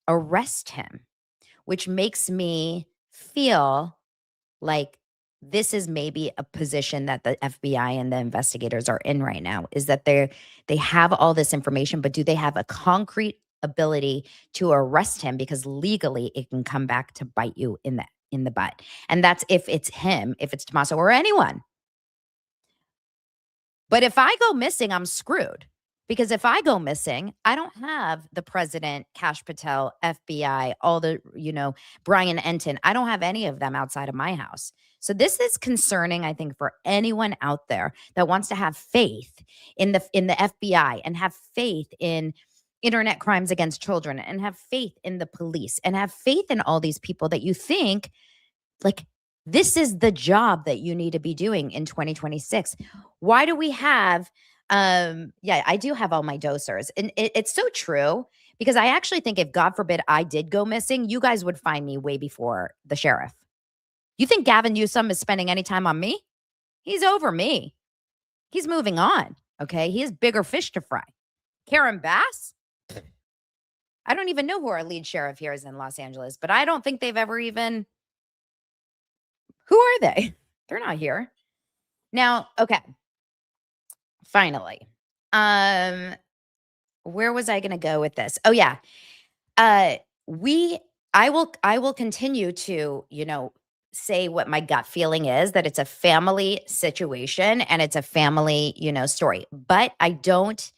arrest him, which makes me feel like this is maybe a position that the FBI and the investigators are in right now, is that they have all this information, but do they have a concrete ability to arrest him because legally it can come back to bite you in the butt. And that's if it's him, if it's Tommaso or anyone. But if I go missing, I'm screwed. Because if I go missing, I don't have the president, Kash Patel, FBI, all the, Brian Enton. I don't have any of them outside of my house. So this is concerning, I think, for anyone out there that wants to have faith in the FBI and have faith in internet crimes against children and have faith in the police and have faith in all these people that you think, like, this is the job that you need to be doing in 2026. Why do we have I do have all my dosers. And it's so true because I actually think if, God forbid, I did go missing, you guys would find me way before the sheriff. You think Gavin Newsom is spending any time on me? He's over me. He's moving on. Okay. He has bigger fish to fry. Karen Bass? I don't even know who our lead sheriff here is in Los Angeles, but I don't think they've ever even. Who are they? They're not here. Now, okay. Finally, where was I going to go with this? Oh yeah. I will continue to, say what my gut feeling is, that it's a family situation and it's a family, story, but I don't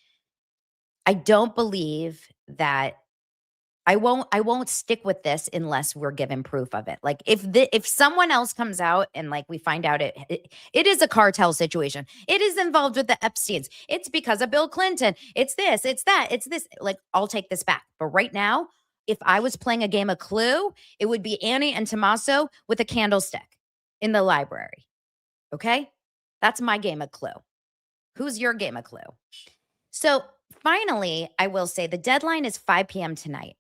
believe that I won't stick with this unless we're given proof of it. Like if someone else comes out and like we find out it is a cartel situation, it is involved with the Epsteins, it's because of Bill Clinton, it's this, it's that, it's this, like I'll take this back. But right now, if I was playing a game of Clue, it would be Annie and Tommaso with a candlestick in the library. Okay? That's my game of Clue. Who's your game of Clue? So finally, I will say the deadline is 5 p.m. tonight.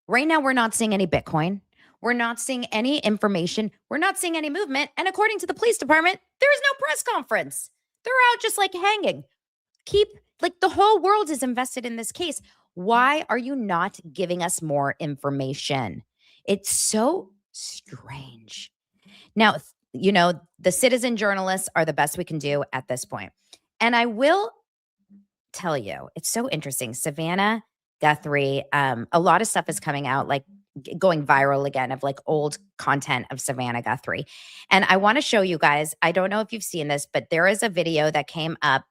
Right now, we're not seeing any Bitcoin. We're not seeing any information. We're not seeing any movement. And according to the police department, there is no press conference. They're out just like hanging. The whole world is invested in this case. Why are you not giving us more information? It's so strange. Now, the citizen journalists are the best we can do at this point. And I will tell you, it's so interesting. Savannah Guthrie, a lot of stuff is coming out, like going viral again, of like old content of Savannah Guthrie. And I want to show you guys, I don't know if you've seen this, but there is a video that came up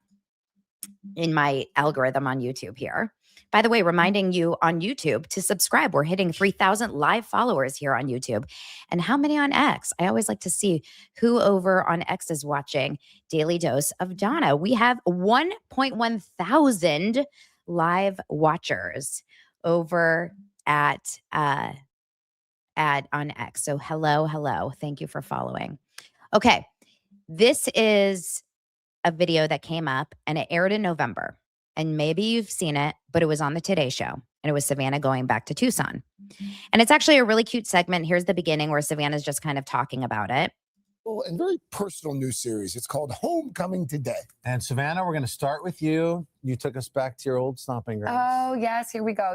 in my algorithm on YouTube here. By the way, reminding you on YouTube to subscribe. We're hitting 3,000 live followers here on YouTube. And how many on X? I always like to see who over on X is watching Daily Dose of Donna. We have 1.1 thousand live watchers over at on X. So hello. Thank you for following. Okay. This is a video that came up and it aired in November. And maybe you've seen it, but it was on the Today Show. And it was Savannah going back to Tucson. And it's actually a really cute segment. Here's the beginning where Savannah's just kind of talking about it. And very personal new series. It's called Homecoming Today. And Savannah, we're going to start with you. You took us back to your old stomping grounds. Oh, yes. Here we go.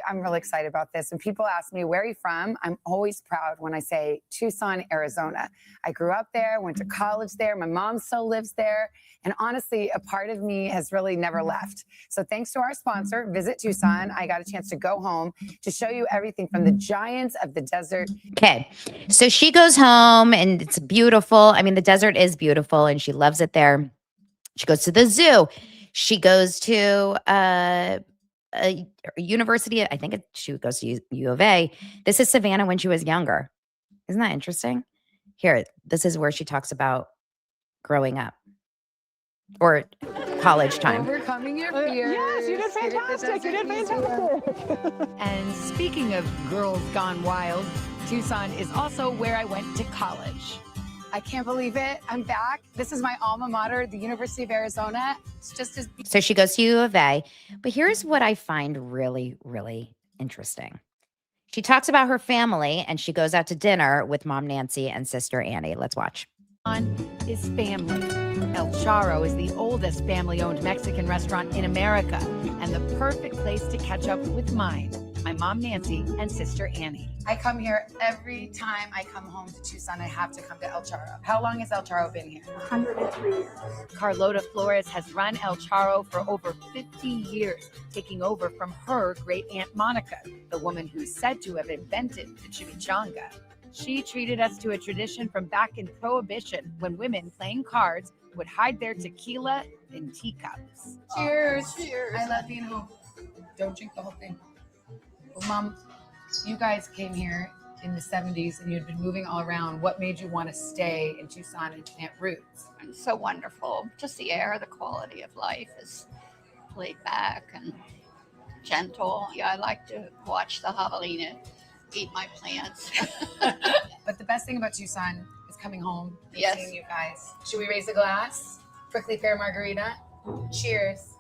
I'm really excited about this. When people ask me, where are you from? I'm always proud when I say Tucson, Arizona. I grew up there, went to college there. My mom still lives there. And honestly, a part of me has really never left. So thanks to our sponsor, Visit Tucson, I got a chance to go home to show you everything from the giants of the desert. Okay. So she goes home and it's beautiful. I mean, the desert is beautiful and she loves it there. She goes to the zoo. She goes to a university. I think she goes to U of A. This is Savannah when she was younger. Isn't that interesting? Here, this is where she talks about growing up or college time. Overcoming your fears. Yes, you did fantastic. You did fantastic. And speaking of girls gone wild, Tucson is also where I went to college. I can't believe it. I'm back. This is my alma mater, the University of Arizona. It's just as So she goes to U of A. But here's what I find really, really interesting. She talks about her family and she goes out to dinner with Mom Nancy and Sister Annie. Let's watch. Is family. El Charro is the oldest family-owned Mexican restaurant in America and the perfect place to catch up with mine. my mom Nancy, and sister Annie. I come here every time I come home to Tucson. I have to come to El Charro. How long has El Charro been here? 103 years. Carlota Flores has run El Charro for over 50 years, taking over from her great aunt Monica, the woman who's said to have invented the chimichanga. She treated us to a tradition from back in Prohibition when women playing cards would hide their tequila in teacups. Cheers. Cheers. I love being home. Don't drink the whole thing. Well, Mom, you guys came here in the 70s and you'd been moving all around. What made you want to stay in Tucson and plant roots? It's so wonderful. Just the air, the quality of life is laid back and gentle. Yeah, I like to watch the javelina eat my plants. But the best thing about Tucson is coming home and Yes. seeing you guys. Should we raise a glass? Prickly Pear Margarita. Cheers.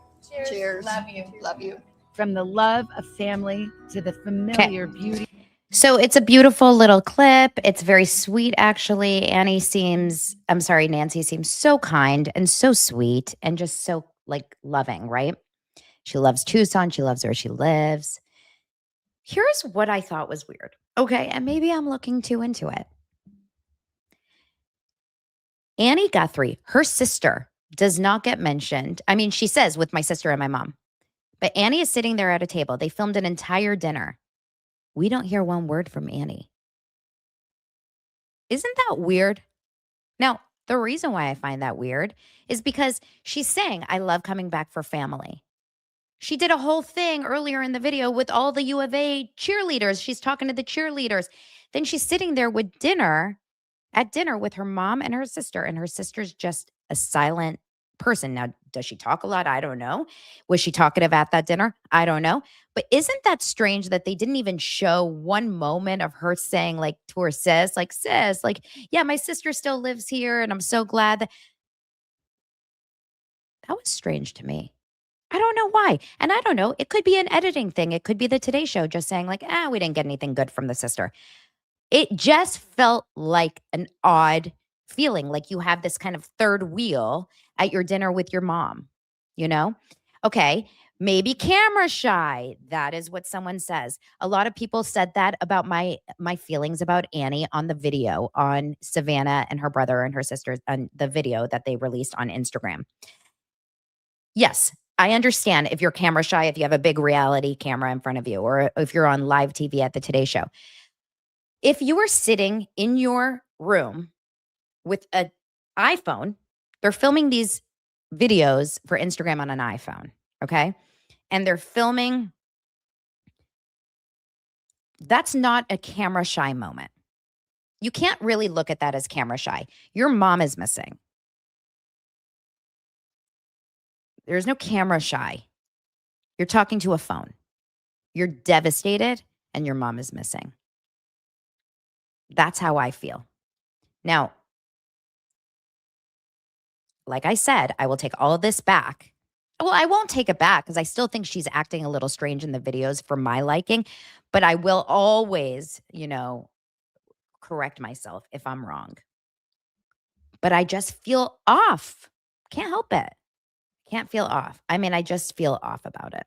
Cheers. Love you. Love you. From the love of family to the familiar beauty. So it's a beautiful little clip. It's very sweet, actually. Nancy seems so kind and so sweet and just so like loving, right? She loves Tucson. She loves where she lives. Here's what I thought was weird. Okay. And maybe I'm looking too into it. Annie Guthrie, her sister, does not get mentioned. I mean, she says with my sister and my mom, but Annie is sitting there at a table. They filmed an entire dinner. We don't hear one word from Annie. Isn't that weird? Now, the reason why I find that weird is because she's saying, I love coming back for family. She did a whole thing earlier in the video with all the U of A cheerleaders. She's talking to the cheerleaders. Then she's sitting there with at dinner with her mom and her sister's just a silent person. Now, does she talk a lot? I don't know. Was she talkative at that dinner? I don't know. But isn't that strange that they didn't even show one moment of her saying like to her sis, yeah, my sister still lives here and I'm so glad that was strange to me. I don't know why. And I don't know. It could be an editing thing. It could be the Today Show just saying like, we didn't get anything good from the sister. It just felt like an odd feeling, like you have this kind of third wheel at your dinner with your mom, you know? Okay, maybe camera shy. That is what someone says. A lot of people said that about my feelings about Annie on the video on Savannah and her brother and her sister on the video that they released on Instagram. Yes, I understand if you're camera shy, if you have a big reality camera in front of you, or if you're on live TV at the Today Show. If you are sitting in your room with an iPhone, they're filming these videos for Instagram on an iPhone, okay? And they're filming, that's not a camera shy moment. You can't really look at that as camera shy. Your mom is missing. There's no camera shy. You're talking to a phone. You're devastated and your mom is missing. That's how I feel. Now, like I said, I will take all of this back. Well, I won't take it back because I still think she's acting a little strange in the videos for my liking, but I will always, correct myself if I'm wrong. But I just feel off. Can't help it. Can't feel off. I mean, I just feel off about it.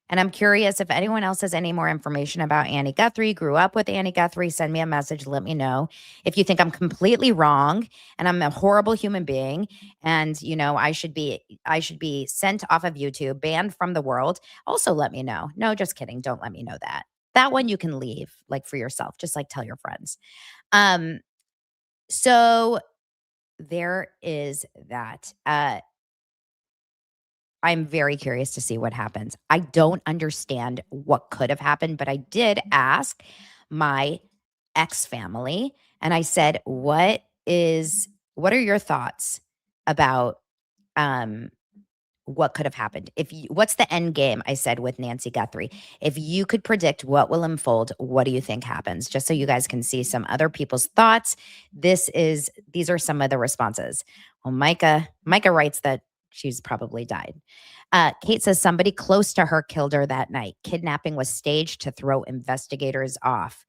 And I'm curious if anyone else has any more information about Annie Guthrie, grew up with Annie Guthrie, send me a message, let me know. If you think I'm completely wrong and I'm a horrible human being and, I should be sent off of YouTube, banned from the world, also let me know. No, just kidding. Don't let me know that. That one you can leave like for yourself, just like tell your friends. So there is that. I'm very curious to see what happens. I don't understand what could have happened, but I did ask my ex-family and I said, what are your thoughts about what could have happened? What's the end game? I said with Nancy Guthrie. If you could predict what will unfold, what do you think happens? Just so you guys can see some other people's thoughts. These are some of the responses. Well, Micah writes that she's probably died. Kate says somebody close to her killed her that night. Kidnapping was staged to throw investigators off.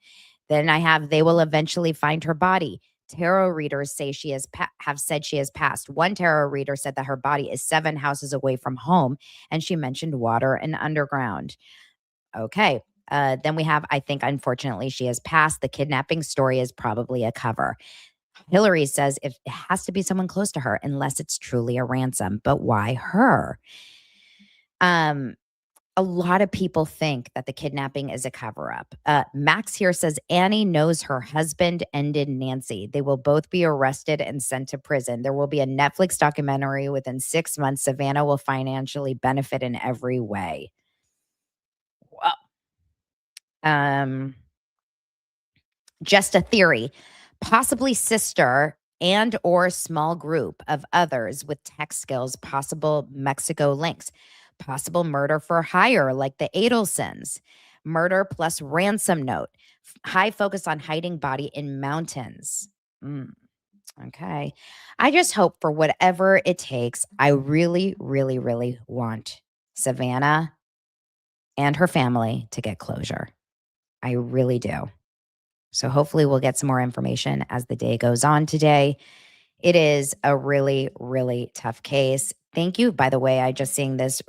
Then I have, they will eventually find her body. Tarot readers say have said she has passed. One tarot reader said that her body is 7 houses away from home, and she mentioned water and underground. Okay. Then we have, I think, unfortunately, she has passed. The kidnapping story is probably a cover. Hillary says if it has to be someone close to her, unless it's truly a ransom. But why her? A lot of people think that the kidnapping is a cover up. Max here says Annie knows her husband ended Nancy. They will both be arrested and sent to prison. There will be a Netflix documentary within 6 months. Savannah will financially benefit in every way. Wow. Just a theory, possibly sister and or small group of others with tech skills, possible Mexico links, possible murder for hire like the Adelsons, murder plus ransom note, high focus on hiding body in mountains. Okay. I just hope for whatever it takes, I really, really, really want Savannah and her family to get closure. I really do. So hopefully we'll get some more information as the day goes on today. It is a really, really tough case. Thank you. By the way, I just seeing this.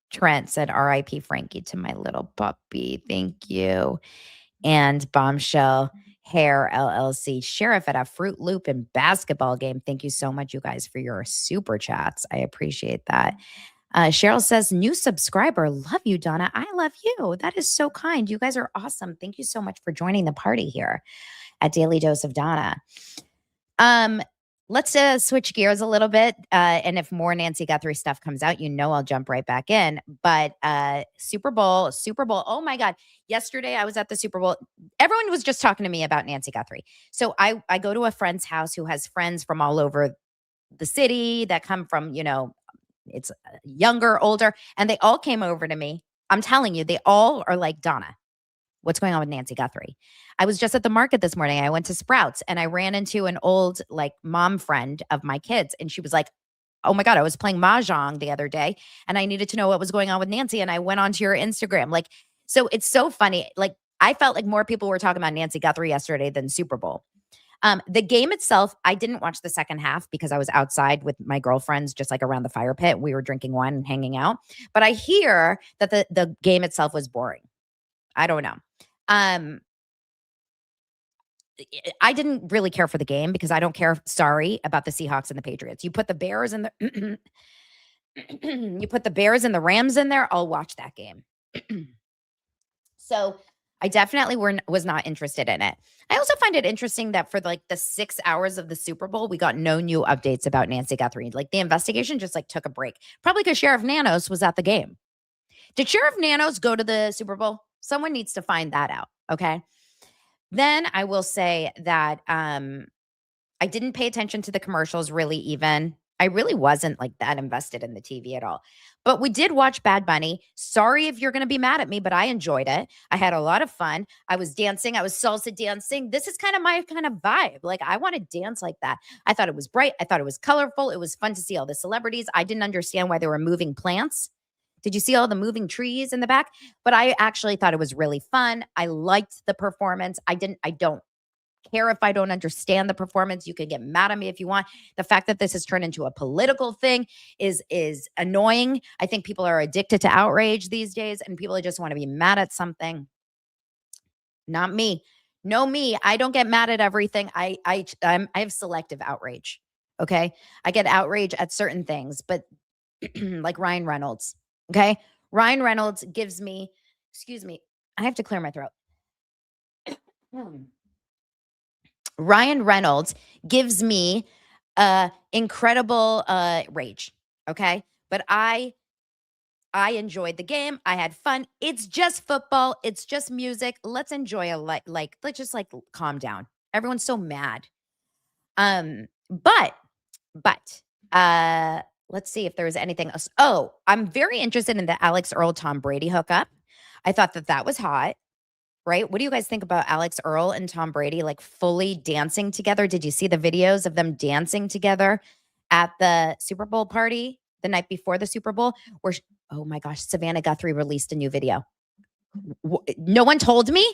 Trent said, R.I.P. Frankie to my little puppy. Thank you. And Bombshell Hair LLC, Sheriff at a Fruit Loop and basketball game. Thank you so much, you guys, for your super chats. I appreciate that. Cheryl says, new subscriber. Love you, Donna. I love you. That is so kind. You guys are awesome. Thank you so much for joining the party here at Daily Dose of Donna. Let's switch gears a little bit. And if more Nancy Guthrie stuff comes out, I'll jump right back in. But Super Bowl. Oh my God. Yesterday I was at the Super Bowl. Everyone was just talking to me about Nancy Guthrie. So I go to a friend's house who has friends from all over the city that come from, it's younger, older, and they all came over to me. I'm telling you, they all are like, Donna, what's going on with Nancy Guthrie? I was just at the market this morning. I went to Sprouts and I ran into an old mom friend of my kids. And she was like, oh my God, I was playing Mahjong the other day and I needed to know what was going on with Nancy. And I went onto your Instagram. So it's so funny. I felt like more people were talking about Nancy Guthrie yesterday than Super Bowl. The game itself, I didn't watch the second half because I was outside with my girlfriends, just around the fire pit. We were drinking wine and hanging out. But I hear that the game itself was boring. I don't know. I didn't really care for the game because I don't care, about the Seahawks and the Patriots. You put the Bears and the Rams in there, I'll watch that game. So I definitely was not interested in it. I also find it interesting that for the 6 hours of the Super Bowl, we got no new updates about Nancy Guthrie. The investigation just took a break. Probably because Sheriff Nanos was at the game. Did Sheriff Nanos go to the Super Bowl? Someone needs to find that out. Okay. Then I will say that I didn't pay attention to the commercials really even. I really wasn't that invested in the TV at all. But we did watch Bad Bunny. Sorry if you're going to be mad at me, but I enjoyed it. I had a lot of fun. I was dancing. I was salsa dancing. This is kind of my kind of vibe. I want to dance like that. I thought it was bright. I thought it was colorful. It was fun to see all the celebrities. I didn't understand why they were moving plants. Did you see all the moving trees in the back? But I actually thought it was really fun. I liked the performance. I don't care if I don't understand the performance. You can get mad at me if you want. The fact that this has turned into a political thing is annoying. I think people are addicted to outrage these days and people just want to be mad at something. Not me. No, me. I don't get mad at everything. I have selective outrage. Okay. I get outrage at certain things, but like Ryan Reynolds. Okay. Ryan Reynolds gives me, excuse me, I have to clear my throat. Ryan Reynolds gives me incredible rage. Okay. But I enjoyed the game. I had fun. It's just football. It's just music. Let's enjoy let's just calm down. Everyone's so mad. But let's see if there was anything else. Oh, I'm very interested in the Alex Earl Tom Brady hookup. I thought that was hot. Right? What do you guys think about Alex Earl and Tom Brady fully dancing together? Did you see the videos of them dancing together at the Super Bowl party the night before the Super Bowl? Where, oh my gosh, Savannah Guthrie released a new video. No one told me?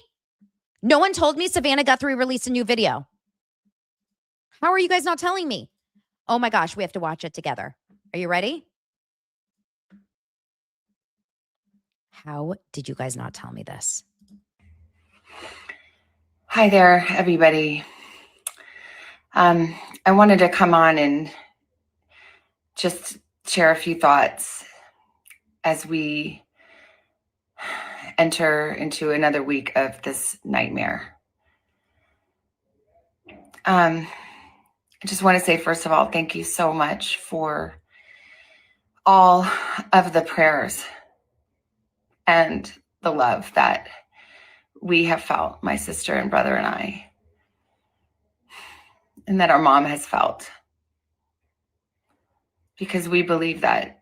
No one told me Savannah Guthrie released a new video. How are you guys not telling me? Oh my gosh, we have to watch it together. Are you ready? How did you guys not tell me this? Hi there, everybody. I wanted to come on and just share a few thoughts as we enter into another week of this nightmare. I just want to say, first of all, thank you so much for all of the prayers and the love that we have felt, my sister and brother and I, and that our mom has felt. Because we believe that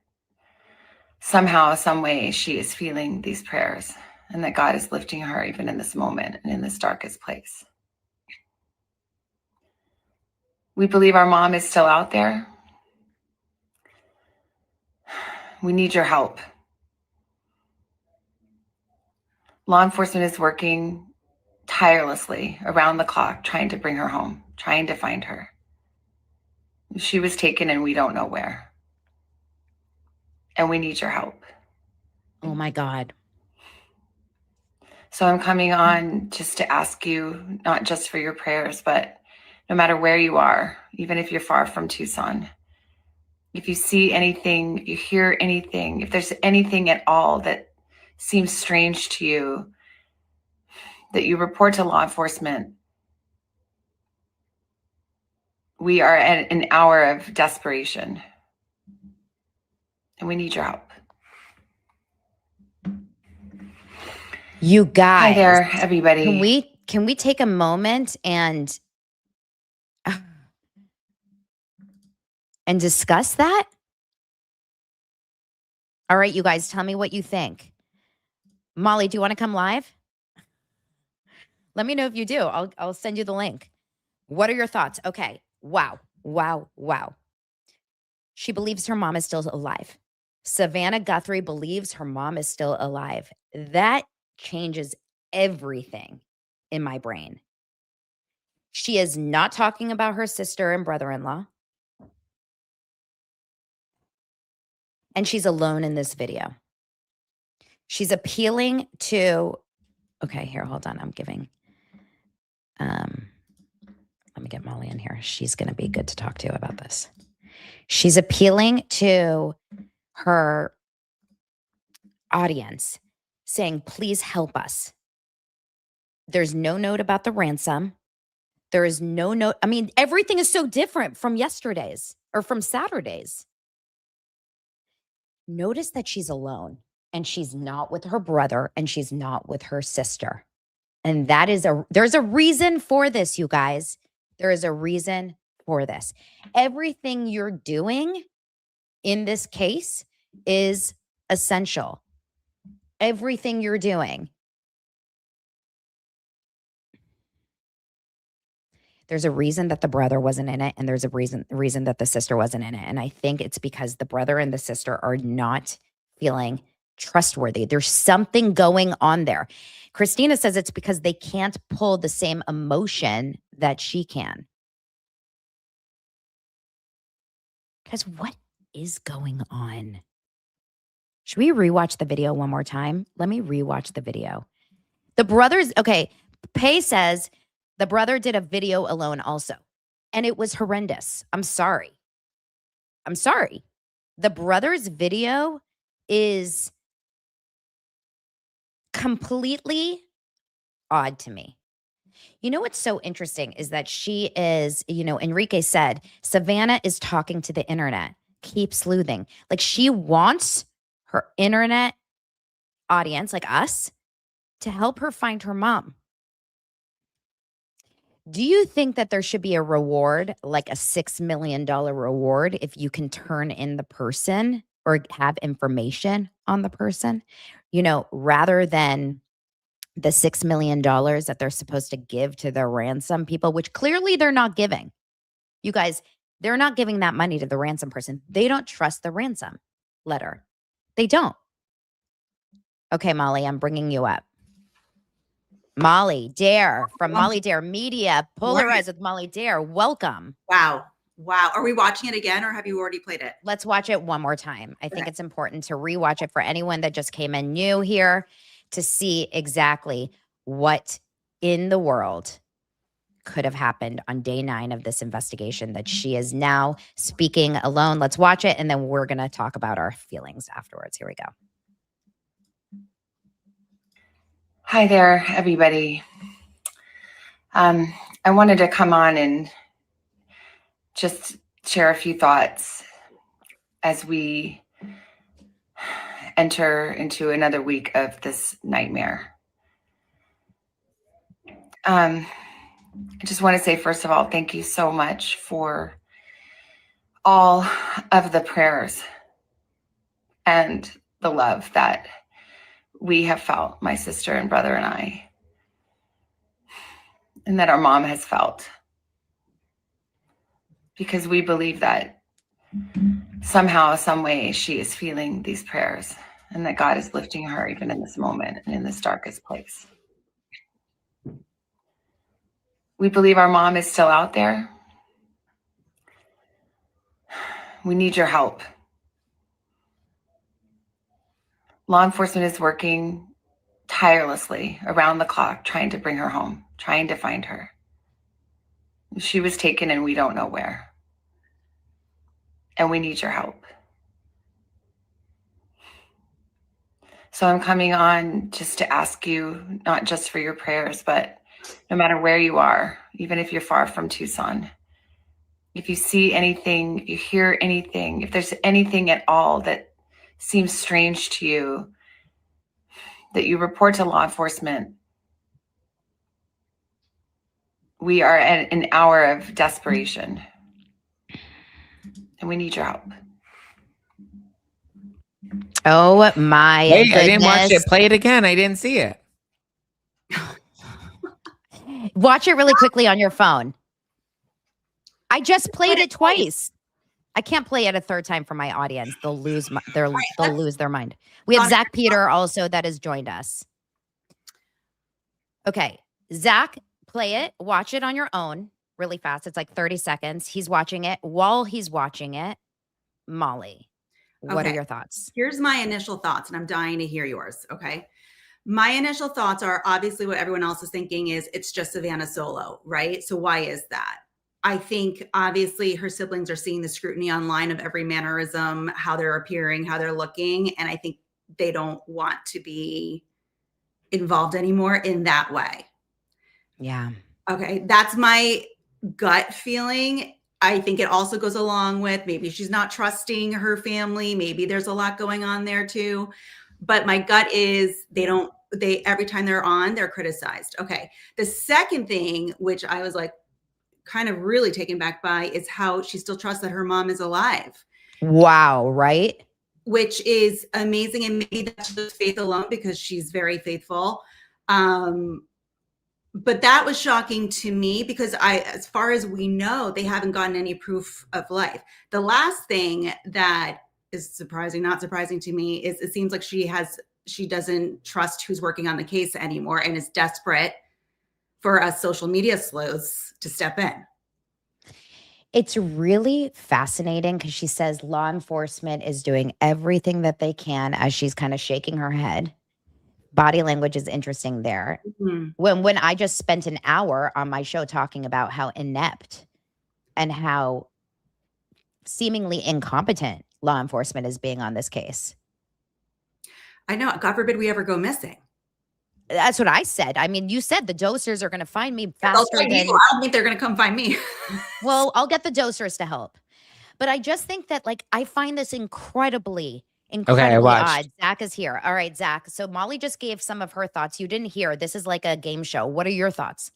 somehow, some way, she is feeling these prayers and that God is lifting her even in this moment and in this darkest place. We believe our mom is still out there. We need your help. Law enforcement is working tirelessly around the clock, trying to bring her home, trying to find her. She was taken and we don't know where. And we need your help. Oh my God. So I'm coming on just to ask you, not just for your prayers, but no matter where you are, even if you're far from Tucson, if you see anything, if you hear anything, if there's anything at all that seems strange to you, that you report to law enforcement. We are at an hour of desperation and we need your help. You guys. Hi there, everybody. Can we take a moment and discuss that? All right, you guys, tell me what you think. Molly, do you want to come live? Let me know if you do. I'll send you the link. What are your thoughts? Okay. Wow. She believes her mom is still alive. Savannah Guthrie believes her mom is still alive. That changes everything in my brain. She is not talking about her sister and brother-in-law. And she's alone in this video. She's appealing to, okay, here, hold on. I'm giving, let me get Molly in here. She's going to be good to talk to about this. She's appealing to her audience, saying, please help us. There's no note about the ransom. There is no note. I mean, everything is so different from yesterday's or from Saturday's. Notice that she's alone and she's not with her brother and she's not with her sister. And there's a reason for this, you guys. There is a reason for this. Everything you're doing in this case is essential. Everything you're doing. There's a reason that the brother wasn't in it, and there's a reason that the sister wasn't in it. And I think it's because the brother and the sister are not feeling trustworthy. There's something going on there. Christina says it's because they can't pull the same emotion that she can. Because what is going on? Should we rewatch the video one more time? Let me rewatch the video. The brothers, okay, Pay says the brother did a video alone also, and it was horrendous. I'm sorry. The brother's video is completely odd to me. You know what's so interesting is that she is, Enrique said, Savannah is talking to the internet. Keep sleuthing. Like she wants her internet audience, like us, to help her find her mom. Do you think that there should be a reward, like a $6 million reward, if you can turn in the person or have information on the person, rather than the $6 million that they're supposed to give to the ransom people, which clearly they're not giving. You guys, they're not giving that money to the ransom person. They don't trust the ransom letter. They don't. Okay, Molly, I'm bringing you up. Molly Dare from Molly Dare Media, Polarized with Molly Dare. Welcome. Wow. Are we watching it again or have you already played it? Let's watch it one more time. I think it's important to rewatch it for anyone that just came in new here to see exactly what in the world could have happened on day 9 of this investigation that she is now speaking alone. Let's watch it, and then we're going to talk about our feelings afterwards. Here we go. Hi there, everybody. I wanted to come on and just share a few thoughts as we enter into another week of this nightmare. I just want to say, first of all, thank you so much for all of the prayers and the love that we have felt, my sister and brother and I, and that our mom has felt. Because we believe that somehow, some way, she is feeling these prayers and that God is lifting her even in this moment and in this darkest place. We believe our mom is still out there. We need your help. Law enforcement is working tirelessly around the clock, trying to bring her home, trying to find her. She was taken and we don't know where. And we need your help. So I'm coming on just to ask you, not just for your prayers, but no matter where you are, even if you're far from Tucson, if you see anything, if you hear anything, if there's anything at all that seems strange to you, that you report to law enforcement. We are at an hour of desperation, and we need your help. Oh my Wait, goodness. I didn't watch it. Play it again. I didn't see it. Watch it really quickly on your phone. I just played it twice. I can't play it a third time for my audience. They'll lose their mind. We have Zach Peter also that has joined us. Okay, Zach, play it. Watch it on your own really fast. It's like 30 seconds. He's watching it. While he's watching it, Molly, what are your thoughts? Here's my initial thoughts, and I'm dying to hear yours. Okay. My initial thoughts are obviously what everyone else is thinking is it's just Savannah solo, right? So why is that? I think obviously her siblings are seeing the scrutiny online of every mannerism, how they're appearing, how they're looking. And I think they don't want to be involved anymore in that way. Yeah. Okay. That's my gut feeling. I think it also goes along with maybe she's not trusting her family. Maybe there's a lot going on there too. But my gut is every time they're on, they're criticized. Okay. The second thing, which I was like kind of really taken back by, is how she still trusts that her mom is alive. Wow. Right. Which is amazing. And maybe that's just faith alone because she's very faithful. But that was shocking to me because as far as we know, they haven't gotten any proof of life. The last thing that is surprising, not surprising to me, is it seems like she doesn't trust who's working on the case anymore and is desperate for us social media sleuths to step in. It's really fascinating because she says law enforcement is doing everything that they can as she's kind of shaking her head. Body language is interesting there. Mm-hmm. When I just spent an hour on my show talking about how inept and how seemingly incompetent law enforcement is being on this case. I know. God forbid we ever go missing. That's what I said. I mean, you said the dosers are going to find me They'll faster find than... you. I don't think they're going to come find me. Well, I'll get the dosers to help. But I just think that, like, I find this incredibly odd. Zach is here. All right, Zach. So Molly just gave some of her thoughts. You didn't hear. This is like a game show. What are your thoughts?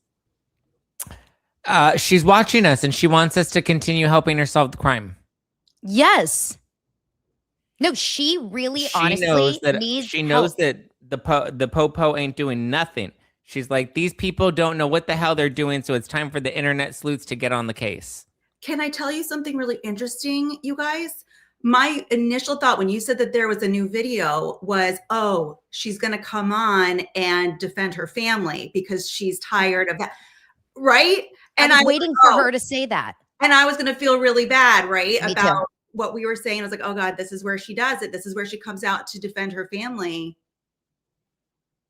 She's watching us and she wants us to continue helping her solve the crime. Yes. No, she really honestly needs She knows that the Popo ain't doing nothing. She's like, these people don't know what the hell they're doing, so it's time for the internet sleuths to get on the case. Can I tell you something really interesting, you guys? My initial thought when you said that there was a new video was, oh, she's going to come on and defend her family because she's tired of that. Right? And I was waiting for her to say that. And I was going to feel really bad, right? Me about too. What we were saying. I was like, oh God, this is where she does it. This is where she comes out to defend her family.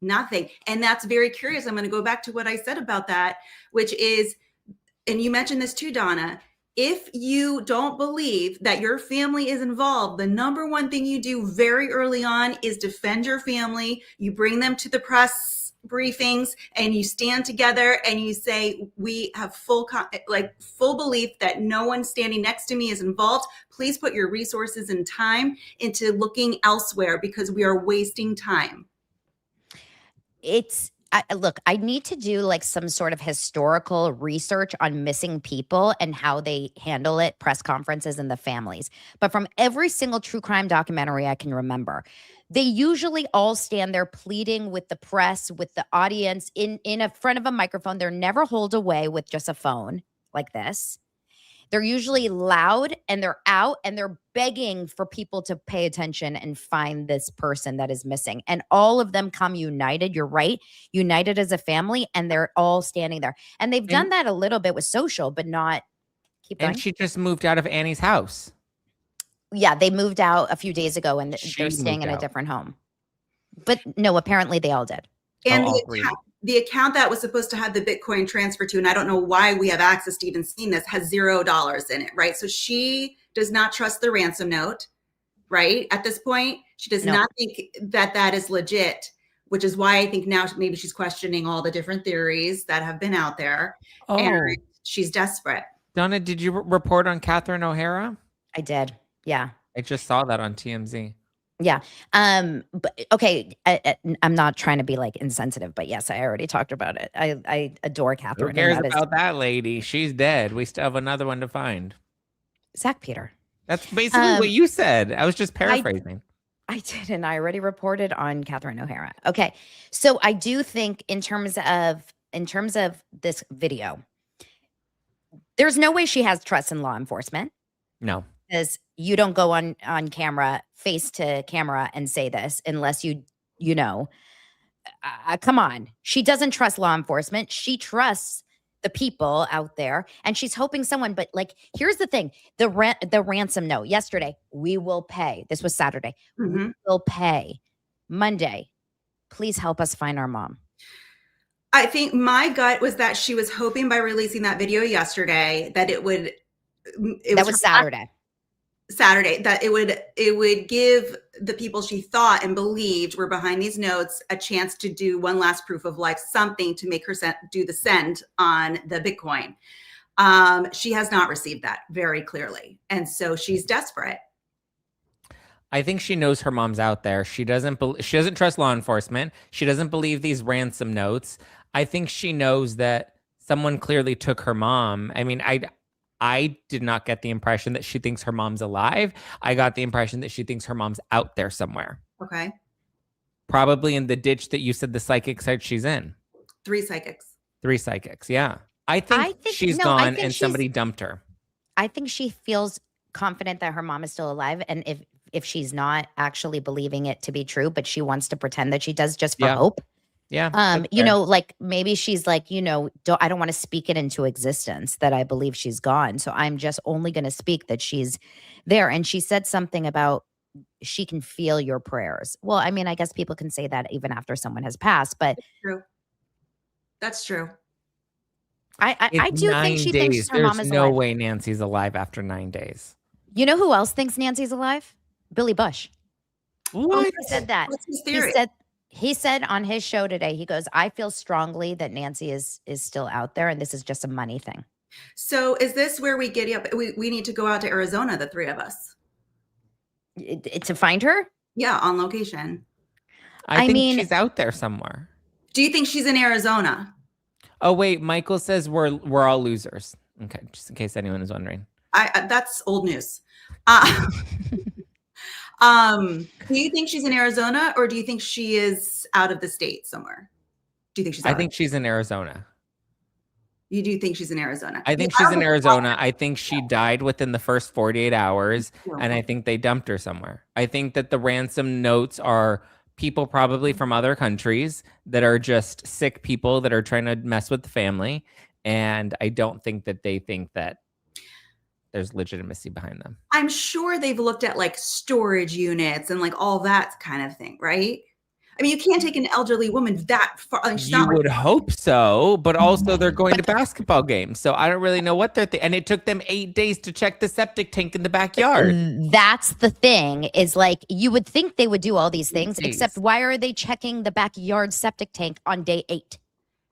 Nothing. And that's very curious. I'm going to go back to what I said about that, which is and you mentioned this too, Donna, if you don't believe that your family is involved, the number one thing you do very early on is defend your family. You bring them to the press briefings and you stand together and you say, we have full belief that no one standing next to me is involved. Please put your resources and time into looking elsewhere because we are wasting time. Look, I need to do like some sort of historical research on missing people and how they handle it, press conferences and the families. But from every single true crime documentary I can remember, they usually all stand there pleading with the press, with the audience in a front of a microphone. They're never holed away with just a phone like this. They're usually loud and they're out and they're begging for people to pay attention and find this person that is missing. And all of them come united. You're right. United as a family. And they're all standing there. And they've done that a little bit with social, but not keep going. And she just moved out of Annie's house. Yeah. They moved out a few days ago and they're staying in a different home. But no, apparently they all did. And the account that was supposed to have the Bitcoin transfer to, and I don't know why we have access to even seeing this, has $0 in it, right? So she does not trust the ransom note, right? At this point, she does not think that that is legit, which is why I think now maybe she's questioning all the different theories that have been out there. Oh. And she's desperate. Donna, did you report on Catherine O'Hara? I did. Yeah. I just saw that on TMZ. Yeah. But okay. I'm not trying to be like insensitive, but yes, I already talked about it. I adore Catherine. Who cares about that lady? She's dead. We still have another one to find. Zach Peter. That's basically what you said. I was just paraphrasing. I did, and I already reported on Catherine O'Hara. Okay. So I do think in terms of this video, there's no way she has trust in law enforcement. No. Because you don't go on camera, face to camera and say this unless you know, come on. She doesn't trust law enforcement. She trusts the people out there and she's hoping someone, but like, here's the thing, the ransom note yesterday, we will pay. This was Saturday. We will pay. Monday, please help us find our mom. I think my gut was that she was hoping by releasing that video yesterday that it would, that was Saturday, that it would give the people she thought and believed were behind these notes a chance to do one last proof of life, something to make her do the send on the Bitcoin. She has not received that very clearly. And so she's desperate. I think she knows her mom's out there. She doesn't trust law enforcement. She doesn't believe these ransom notes. I think she knows that someone clearly took her mom. I mean, I did not get the impression that she thinks her mom's alive. I got the impression that she thinks her mom's out there somewhere. Okay. Probably in the ditch that you said the psychic said she's in. 3 psychics. 3 psychics, yeah. I think she's gone and somebody dumped her. I think she feels confident that her mom is still alive. And if she's not actually believing it to be true, but she wants to pretend that she does just for hope. Yeah. You know, like maybe she's like, you know, I don't want to speak it into existence that I believe she's gone. So I'm just only going to speak that she's there. And she said something about she can feel your prayers. Well, I mean, I guess people can say that even after someone has passed, but That's true. I do think she thinks her mom is alive. There's no way Nancy's alive after 9 days. You know who else thinks Nancy's alive? Billy Bush. What? He said that. What's his theory? He said on his show today, he goes, I feel strongly that Nancy is still out there and this is just a money thing. So is this where we get up? We need to go out to Arizona, the 3 of us. To find her? Yeah, on location. I think she's out there somewhere. Do you think she's in Arizona? Oh, wait. Michael says we're all losers. Okay, just in case anyone is wondering. That's old news. Do you think she's in Arizona or do you think she is out of the state somewhere? Do you think she's I think she's in Arizona. You do think she's in Arizona? I think she's in Arizona. I think she died within the first 48 hours, and I think they dumped her somewhere. I think that the ransom notes are people probably from other countries that are just sick people that are trying to mess with the family, and I don't think that they think that there's legitimacy behind them. I'm sure they've looked at like storage units and like all that kind of thing, right? I mean, you can't take an elderly woman that far. Like, she's You not like, would hope so, but also they're going to basketball games. So I don't really know what they're and it took them 8 days to check the septic tank in the backyard. That's the thing, is like, you would think they would do all these things, Days. except why are they checking the backyard septic tank on day 8?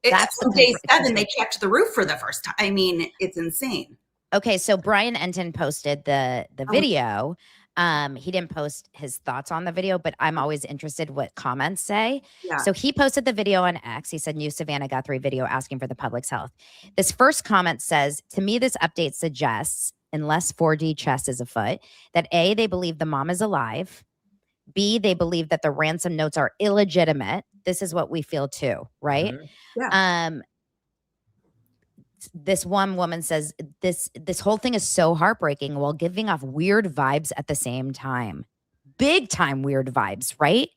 That's on day 7. They checked the roof for the first time. I mean, it's insane. Okay, so Brian Enton posted the video. He didn't post his thoughts on the video, but I'm always interested what comments say. Yeah. So he posted the video on X. He said, new Savannah Guthrie video asking for the public's health. This first comment says, to me, this update suggests, unless 4D chess is afoot, that A, they believe the mom is alive. B, they believe that the ransom notes are illegitimate. This is what we feel too, right? Yeah. This one woman says this whole thing is so heartbreaking while giving off weird vibes at the same time. Big time weird vibes, right?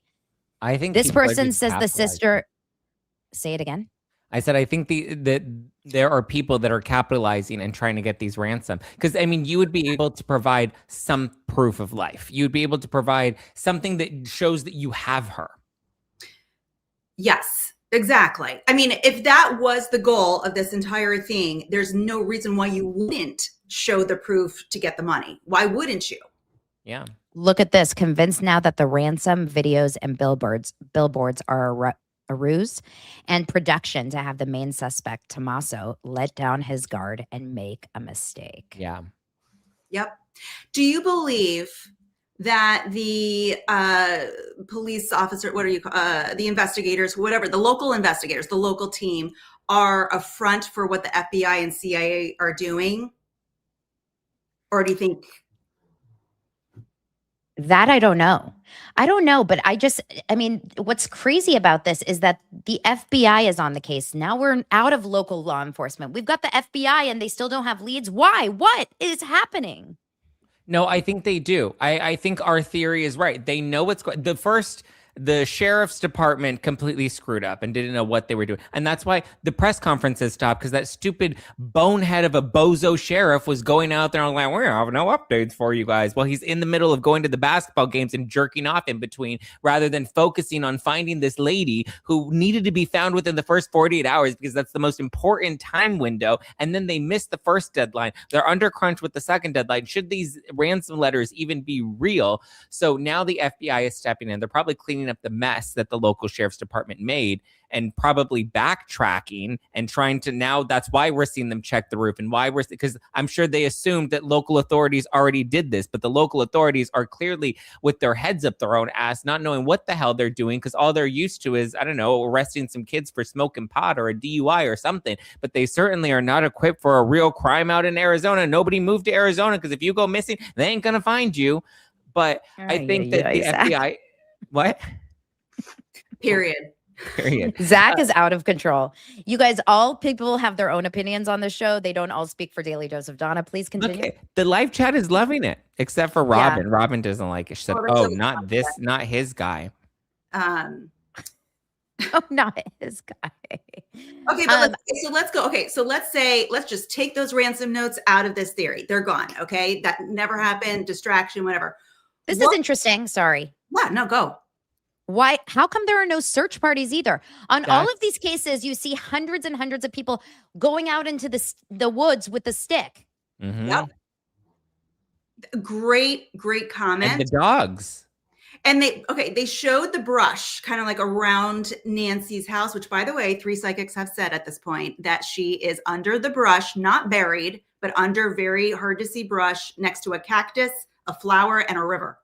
I think This people are person just says the capitalizing. sister. Say it again. I said I think that there are people that are capitalizing and trying to get these ransom. Because I mean, you would be able to provide some proof of life. You'd be able to provide something that shows that you have her. Yes, exactly. I mean, if that was the goal of this entire thing, there's no reason why you wouldn't show the proof to get the money. Why wouldn't you? Yeah. Look at this. Convinced now that the ransom videos and billboards are a ruse and production to have the main suspect, Tommaso, let down his guard and make a mistake. Yeah. Yep. Do you believe that the police officer, what are you, the investigators, whatever, the local investigators, the local team are a front for what the FBI and CIA are doing? Or do you think? That I don't know. I don't know, but I mean, what's crazy about this is that the FBI is on the case. Now we're out of local law enforcement. We've got the FBI and they still don't have leads. Why? What is happening? No, I think they do. I think our theory is right. They know what's going. The sheriff's department completely screwed up and didn't know what they were doing. And that's why the press conferences stopped, because that stupid bonehead of a bozo sheriff was going out there and like, we have no updates for you guys. Well, he's in the middle of going to the basketball games and jerking off in between, rather than focusing on finding this lady who needed to be found within the first 48 hours, because that's the most important time window. And then they missed the first deadline. They're under crunch with the second deadline. Should these ransom letters even be real? So now the FBI is stepping in. They're probably cleaning up the mess that the local sheriff's department made, and probably backtracking and trying to, now that's why we're seeing them check the roof, and why because I'm sure they assumed that local authorities already did this, but the local authorities are clearly with their heads up their own ass, not knowing what the hell they're doing, because all they're used to is, I don't know, arresting some kids for smoking pot or a DUI or something, but they certainly are not equipped for a real crime out in Arizona. Nobody moved to Arizona, because if you go missing, they ain't gonna find you. But I think that the FBI, what? Period. Zach is out of control. You guys, all people have their own opinions on the show. They don't all speak for Daily Dose of Donna. Please continue. Okay. The live chat is loving it, except for Robin. Yeah. Robin doesn't like it. She said, Oh, "Oh, not this, not his guy." Oh, not his guy. Okay, but so let's go. Okay, so let's just take those ransom notes out of this theory. They're gone. Okay, that never happened. Distraction, whatever. This is interesting. Sorry. Yeah, no, go. Why? How come there are no search parties either? On all of these cases, you see hundreds and hundreds of people going out into the woods with a stick. Mm-hmm. Yep. Great comment. And the dogs. And they showed the brush kind of like around Nancy's house, which, by the way, 3 psychics have said at this point that she is under the brush, not buried, but under very hard to see brush next to a cactus, a flower, and a river.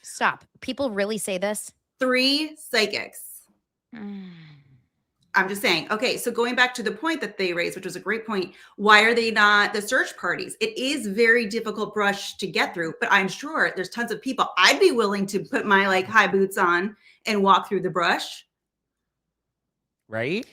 Stop. People really say this? 3 psychics. I'm just saying. Okay, so going back to the point that they raised, which was a great point, why are they not the search parties? It is very difficult brush to get through, but I'm sure there's tons of people. I'd be willing to put my like high boots on and walk through the brush. Right?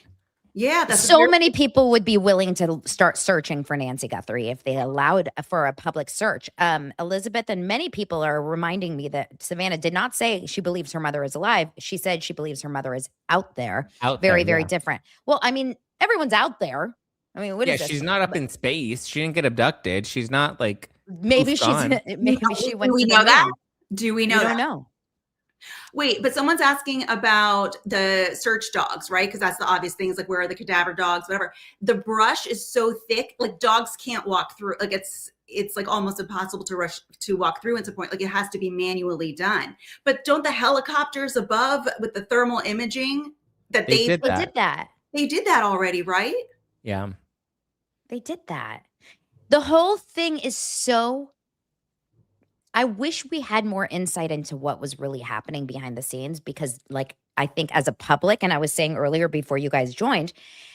Yeah, that's so many people would be willing to start searching for Nancy Guthrie if they allowed for a public search. Elizabeth and many people are reminding me that Savannah did not say she believes her mother is alive. She said she believes her mother is out there. Very different. Well, I mean, everyone's out there. I mean, what is this? She's not up in space. She didn't get abducted. She's not like maybe she went. Do we know that? Do we know that? I don't know. Wait, but someone's asking about the search dogs, right? Because that's the obvious things, like where are the cadaver dogs, whatever. The brush is so thick, like dogs can't walk through. Like it's like almost impossible to walk through at some point. Like it has to be manually done. But don't the helicopters above with the thermal imaging that They did They that. did that. they did that already, right? Yeah. They did that. The whole thing is so. I wish we had more insight into what was really happening behind the scenes because, like, I think as a public, and I was saying earlier before you guys joined,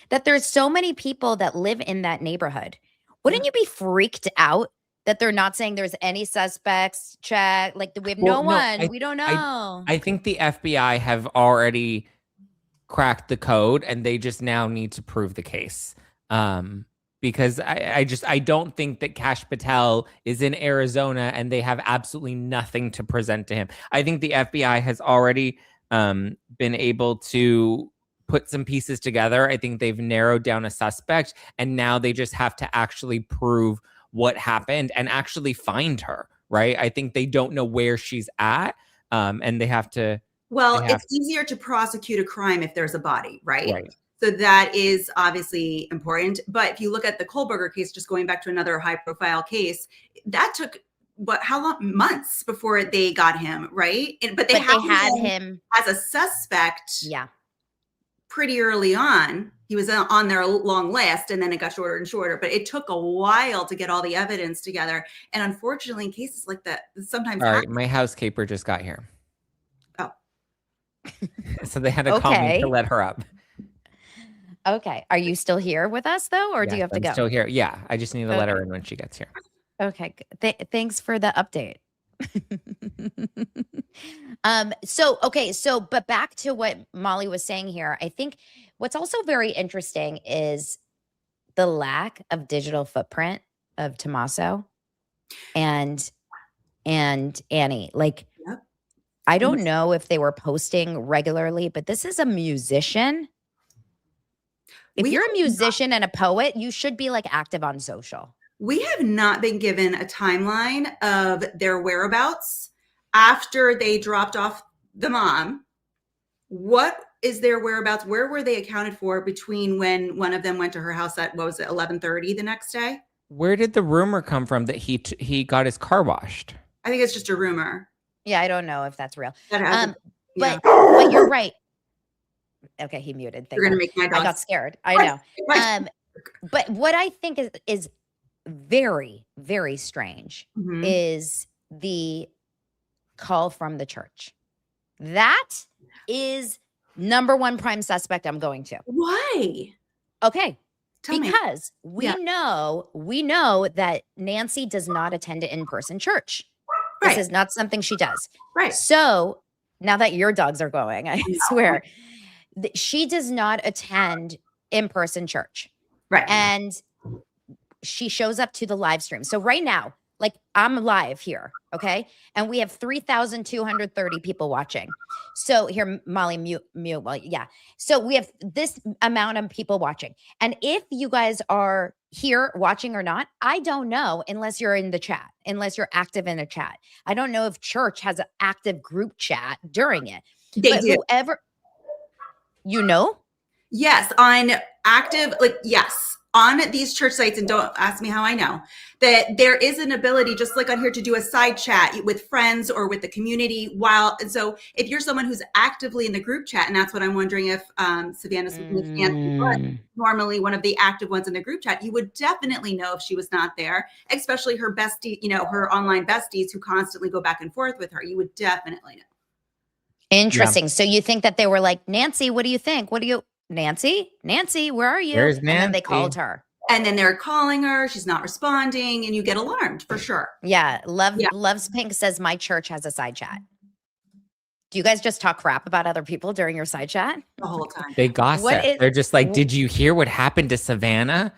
that there's so many people that live in that neighborhood. Wouldn't you be freaked out that they're not saying there's any suspects? Check, like we have Well, no no, one. We don't know. I think the FBI have already cracked the code and they just now need to prove the case. Because I don't think that Kash Patel is in Arizona and they have absolutely nothing to present to him. I think the FBI has already been able to put some pieces together. I think they've narrowed down a suspect and now they just have to actually prove what happened and actually find her, right? I think they don't know where she's at and they have to. Well, it's easier to prosecute a crime if there's a body, right? Right. So that is obviously important. But if you look at the Kohlberger case, just going back to another high profile case, that took how long? Months before they got him, right? But they had him as a suspect. Yeah. Pretty early on. He was on their long list and then it got shorter and shorter, but it took a while to get all the evidence together. And unfortunately, in cases like that, sometimes All right, my housekeeper just got here. Oh. So they had to call me to let her up. Okay. Are you still here with us though, or do you have to I'm go? still here. Yeah, I just need to let her in when she gets here. Okay. Thanks for the update. But back to what Molly was saying here. I think what's also very interesting is the lack of digital footprint of Tommaso and Annie. Like, I don't know if they were posting regularly, but this is a musician. If you're a musician and a poet, you should be like active on social. We have not been given a timeline of their whereabouts after they dropped off the mom. What is their whereabouts? Where were they accounted for between when one of them went to her house at, what was it, 11:30 the next day? Where did the rumor come from that he got his car washed? I think it's just a rumor. Yeah, I don't know if that's real. But you're right. Okay, he muted. You're gonna make my dog. I got scared. I know. But what I think is very, very strange is the call from the church. That is number one prime suspect I'm going to. Why? Okay. Tell me. Because we know that Nancy does not attend an in-person church. This is not something she does. Right. So now that your dogs are going, I swear, she does not attend in-person church. Right. And she shows up to the live stream. So right now, like I'm live here, okay? And we have 3,230 people watching. So here, Molly, mute. Well, yeah. So we have this amount of people watching. And if you guys are here watching or not, I don't know unless you're in the chat, unless you're active in a chat. I don't know if church has an active group chat during it. They do. Whoever, you know? Yes, on active, yes, on these church sites, and don't ask me how I know, that there is an ability, just like on here, to do a side chat with friends or with the community. And so if you're someone who's actively in the group chat, and that's what I'm wondering if Savannah's normally one of the active ones in the group chat, you would definitely know if she was not there, especially her bestie, her online besties who constantly go back and forth with her. You would definitely know. Interesting. Yeah. So you think that they were like, Nancy, what do you think? Nancy, where are you? Where's Nancy? And then they called her. And then they're calling her. She's not responding. And you get alarmed for sure. Yeah. Loves Pink says my church has a side chat. Do you guys just talk crap about other people during your side chat? The whole time. They gossip. They're just like, did you hear what happened to Savannah?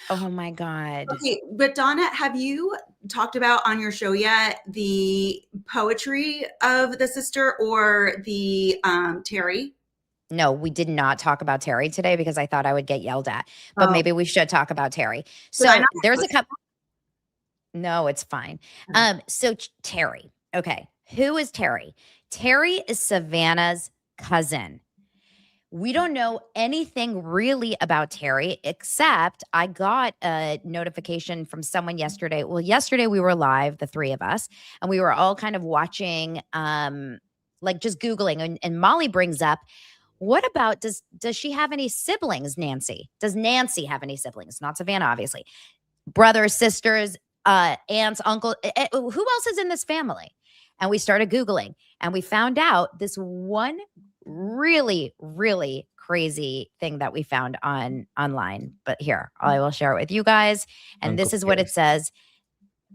Oh my God. Okay. But Donna, have you talked about on your show yet the poetry of the sister or the Terry? No, we did not talk about Terry today because I thought I would get yelled at, but maybe we should talk about Terry. So there's a couple. No, it's fine. So Terry. Okay. Who is Terry? Terry is Savannah's cousin. We don't know anything really about Terry, except I got a notification from someone yesterday. Well, yesterday we were live, the three of us, and we were all kind of watching, like just Googling. And Molly brings up, what about, does she have any siblings, Nancy? Does Nancy have any siblings? Not Savannah, obviously. Brothers, sisters, aunts, uncle. Who else is in this family? And we started Googling, and we found out this one really, really crazy thing that we found online. But here, I will share it with you guys. And this Uncle is what it Pierce. says.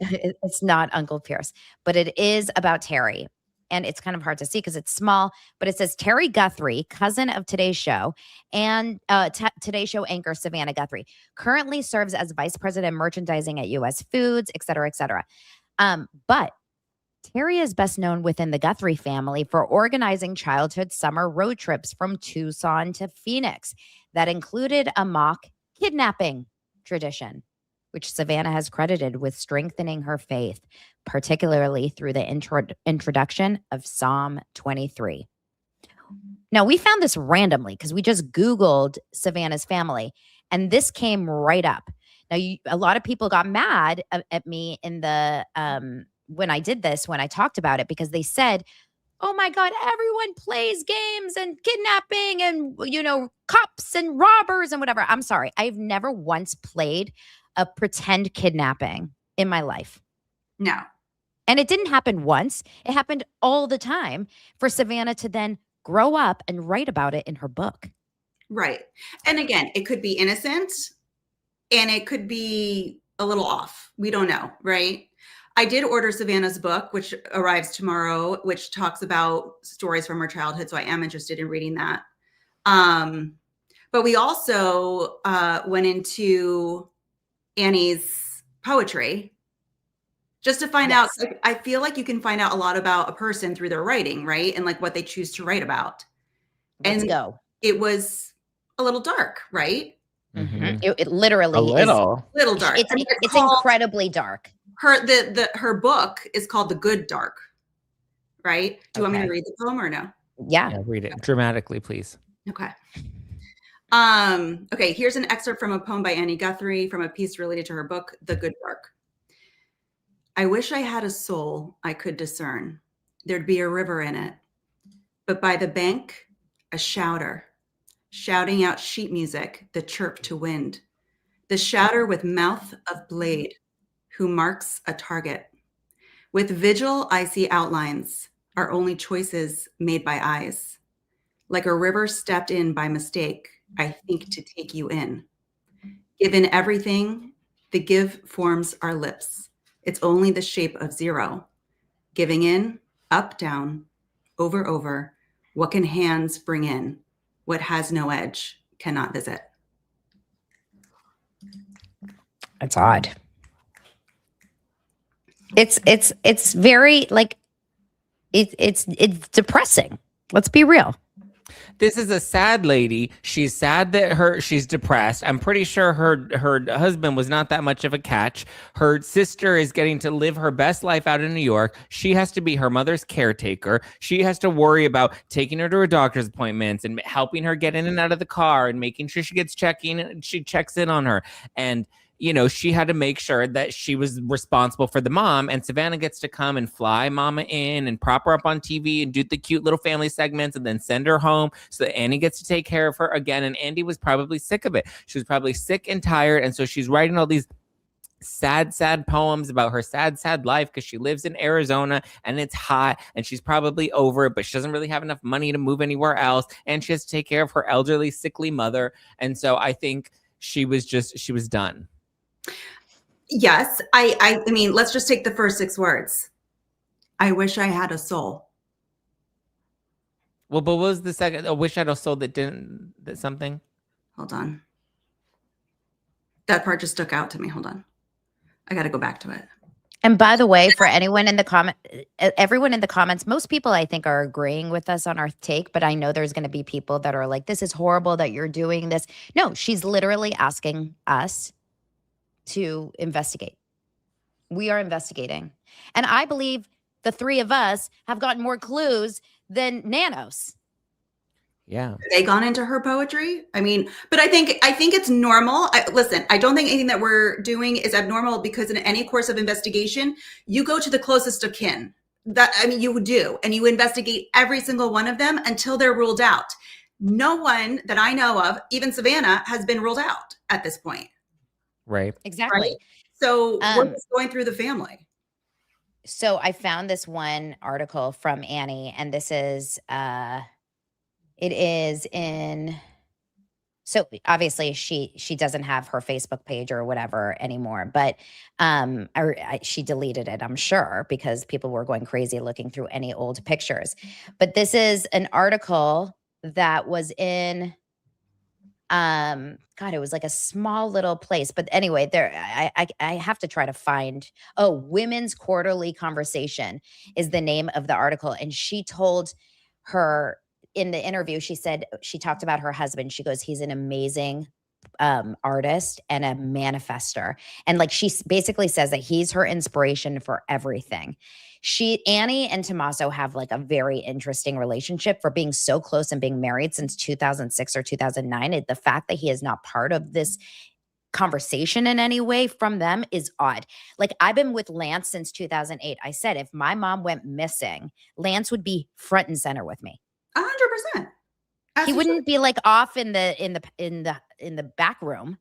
It's not Uncle Pierce, but it is about Terry. And it's kind of hard to see because it's small, but it says Terry Guthrie, cousin of Today's Show, and Today's Show anchor Savannah Guthrie, currently serves as vice president merchandising at U.S. Foods, et cetera, et cetera. But Terry is best known within the Guthrie family for organizing childhood summer road trips from Tucson to Phoenix that included a mock kidnapping tradition, which Savannah has credited with strengthening her faith, particularly through the introduction of Psalm 23. Now, we found this randomly because we just Googled Savannah's family, and this came right up. Now, a lot of people got mad at me in the when I did this, when I talked about it, because they said, oh my God, everyone plays games and kidnapping and, cops and robbers and whatever. I'm sorry. I've never once played a pretend kidnapping in my life. No. And it didn't happen once. It happened all the time for Savannah to then grow up and write about it in her book. Right. And again, it could be innocent and it could be a little off. We don't know, right? I did order Savannah's book, which arrives tomorrow, which talks about stories from her childhood. So I am interested in reading that. But we also went into Annie's poetry just to find out. Like, I feel like you can find out a lot about a person through their writing, right? And like what they choose to write about. Let's go. It was a little dark, right? Mm-hmm. It literally A little. is little dark. It's incredibly dark. Her book is called The Good Dark, right? Do you want me to read the poem or no? Yeah, read it dramatically, please. Okay. Okay, here's an excerpt from a poem by Annie Guthrie from a piece related to her book, The Good Dark. I wish I had a soul I could discern. There'd be a river in it. But by the bank, a shouter, shouting out sheet music, the chirp to wind. The shouter with mouth of blade, who marks a target. With vigil, I see outlines, our only choices made by eyes. Like a river stepped in by mistake, I think to take you in. Given everything, the give forms our lips. It's only the shape of zero. Giving in, up, down, over, over. What can hands bring in? What has no edge cannot visit. It's odd. It's very like it's depressing. Let's be real. This is a sad lady. She's sad that she's depressed. I'm pretty sure her husband was not that much of a catch. Her sister is getting to live her best life out in New York. She has to be her mother's caretaker. She has to worry about taking her to her doctor's appointments and helping her get in and out of the car and making sure she gets she checks in on her. And she had to make sure that she was responsible for the mom, and Savannah gets to come and fly mama in and prop her up on TV and do the cute little family segments and then send her home so that Annie gets to take care of her again. And Andy was probably sick of it. She was probably sick and tired. And so she's writing all these sad poems about her sad life because she lives in Arizona and it's hot and she's probably over it, but she doesn't really have enough money to move anywhere else. And she has to take care of her elderly, sickly mother. And so I think she was done. Yes. I mean, let's just take the first 6 words. I wish I had a soul. Well, but what was the second? I wish I had a soul that something. Hold on. That part just stuck out to me. Hold on. I got to go back to it. And by the way, for anyone in the everyone in the comments, most people I think are agreeing with us on our take, but I know there's going to be people that are like, this is horrible that you're doing this. No, she's literally asking us to investigate. We are investigating. And I believe the three of us have gotten more clues than Nanos. Yeah. They gone into her poetry. I mean, but I think it's normal. Listen, I don't think anything that we're doing is abnormal, because in any course of investigation, you go to the closest of kin. You would do, and you investigate every single one of them until they're ruled out. No one that I know of, even Savannah, has been ruled out at this point. Right. Exactly. Right? So we're just going through the family. So I found this one article from Annie, and this is it is in, so obviously she doesn't have her Facebook page or whatever anymore, but she deleted it, I'm sure, because people were going crazy looking through any old pictures. But this is an article that was in God, it was like a small little place. But anyway, I have to try to find, Women's Quarterly Conversation is the name of the article. And she told her in the interview, she said, she talked about her husband. She goes, he's an amazing artist and a manifester. And like, she basically says that he's her inspiration for everything. Annie and Tommaso have like a very interesting relationship for being so close and being married since 2006 or 2009. The fact that he is not part of this conversation in any way from them is odd. Like, I've been with Lance since 2008. I said, if my mom went missing, Lance would be front and center with me. 100%. He wouldn't be like off in the back room.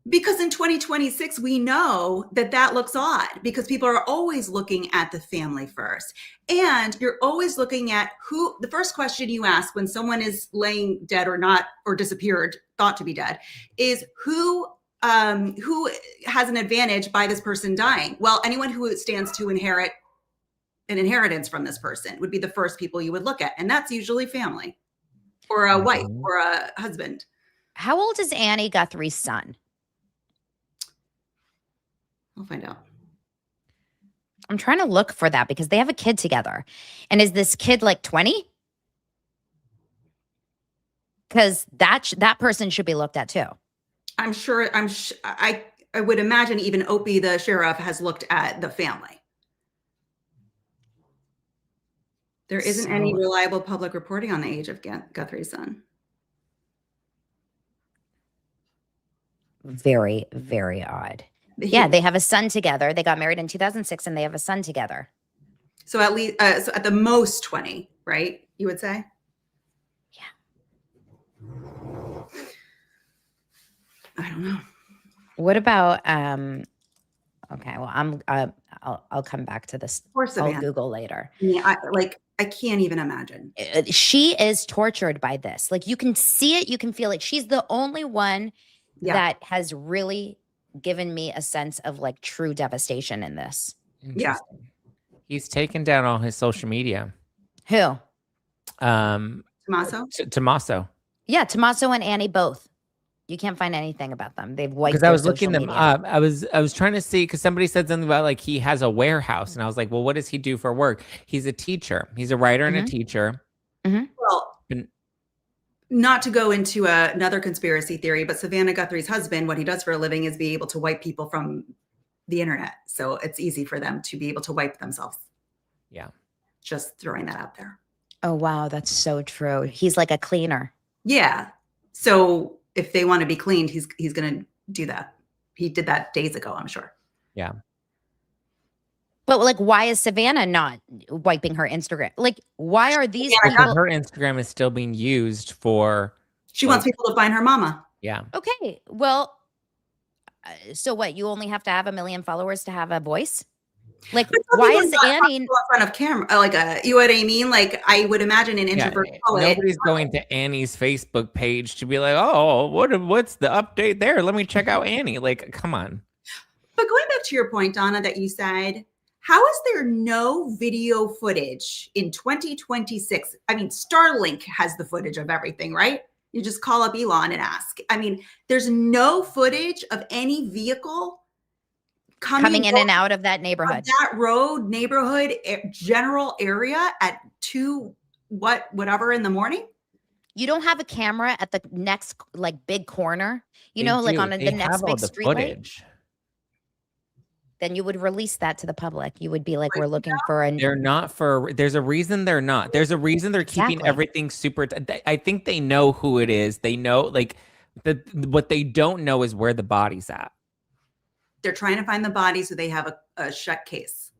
Because in 2026, we know that looks odd, because people are always looking at the family first. And you're always looking at who, the first question you ask when someone is laying dead or not, or disappeared, thought to be dead, is who has an advantage by this person dying? Well, anyone who stands to inherit an inheritance from this person would be the first people you would look at. And that's usually family or a wife or a husband. How old is Annie Guthrie's son? I'll find out. I'm trying to look for that because they have a kid together. And is this kid like 20? Because that person should be looked at too. I'm sure. I would imagine even Opie, the sheriff, has looked at the family. There isn't any reliable public reporting on the age of Guthrie's son. Very, very odd. Yeah, they have a son together. They got married in 2006 and they have a son together. So at least, so at the most 20, right? You would say? Yeah. I don't know. What about, okay, well, I'll come back to this. I'll Google later. Yeah, I can't even imagine. She is tortured by this. Like, you can see it, you can feel it. She's the only one that has really given me a sense of like true devastation in this. Yeah. He's taken down all his social media. Who? Tommaso? Tommaso. Yeah, Tommaso and Annie both. You can't find anything about them. They've wiped. Because I was looking them up. I was trying to see, because somebody said something about like he has a warehouse, and I was like, well, what does he do for work? He's a teacher. He's a writer and a teacher. Well, not to go into another conspiracy theory, but Savannah Guthrie's husband, what he does for a living is be able to wipe people from the internet. So it's easy for them to be able to wipe themselves. Yeah. Just throwing that out there. Oh, wow. That's so true. He's like a cleaner. Yeah. So if they want to be cleaned, he's going to do that. He did that days ago, I'm sure. Yeah. But like, why is Savannah not wiping her Instagram? Like, why are these people? Her Instagram is still being used for. She wants people to find her mama. Yeah. Okay. Well, so what? You only have to have 1 million followers to have a voice? Like, why is Annie in front of camera? Like, you know what I mean? Like, I would imagine an introvert poet. Nobody's going to Annie's Facebook page to be like, oh, what's the update there? Let me check out Annie. Like, come on. But going back to your point, Donna, that you said, how is there no video footage in 2026? I mean, Starlink has the footage of everything, right? You just call up Elon and ask. I mean, there's no footage of any vehicle coming in and out of that neighborhood. That road, neighborhood, general area at whatever in the morning? You don't have a camera at the next like big corner, like on the next big street light? then you would release that to the public. You would be like, we're looking for a. They're not for. There's a reason they're not. There's a reason they're keeping Exactly. everything super. I think they know who it is. They know, like, what they don't know is where the body's at. They're trying to find the body, so they have a shut case.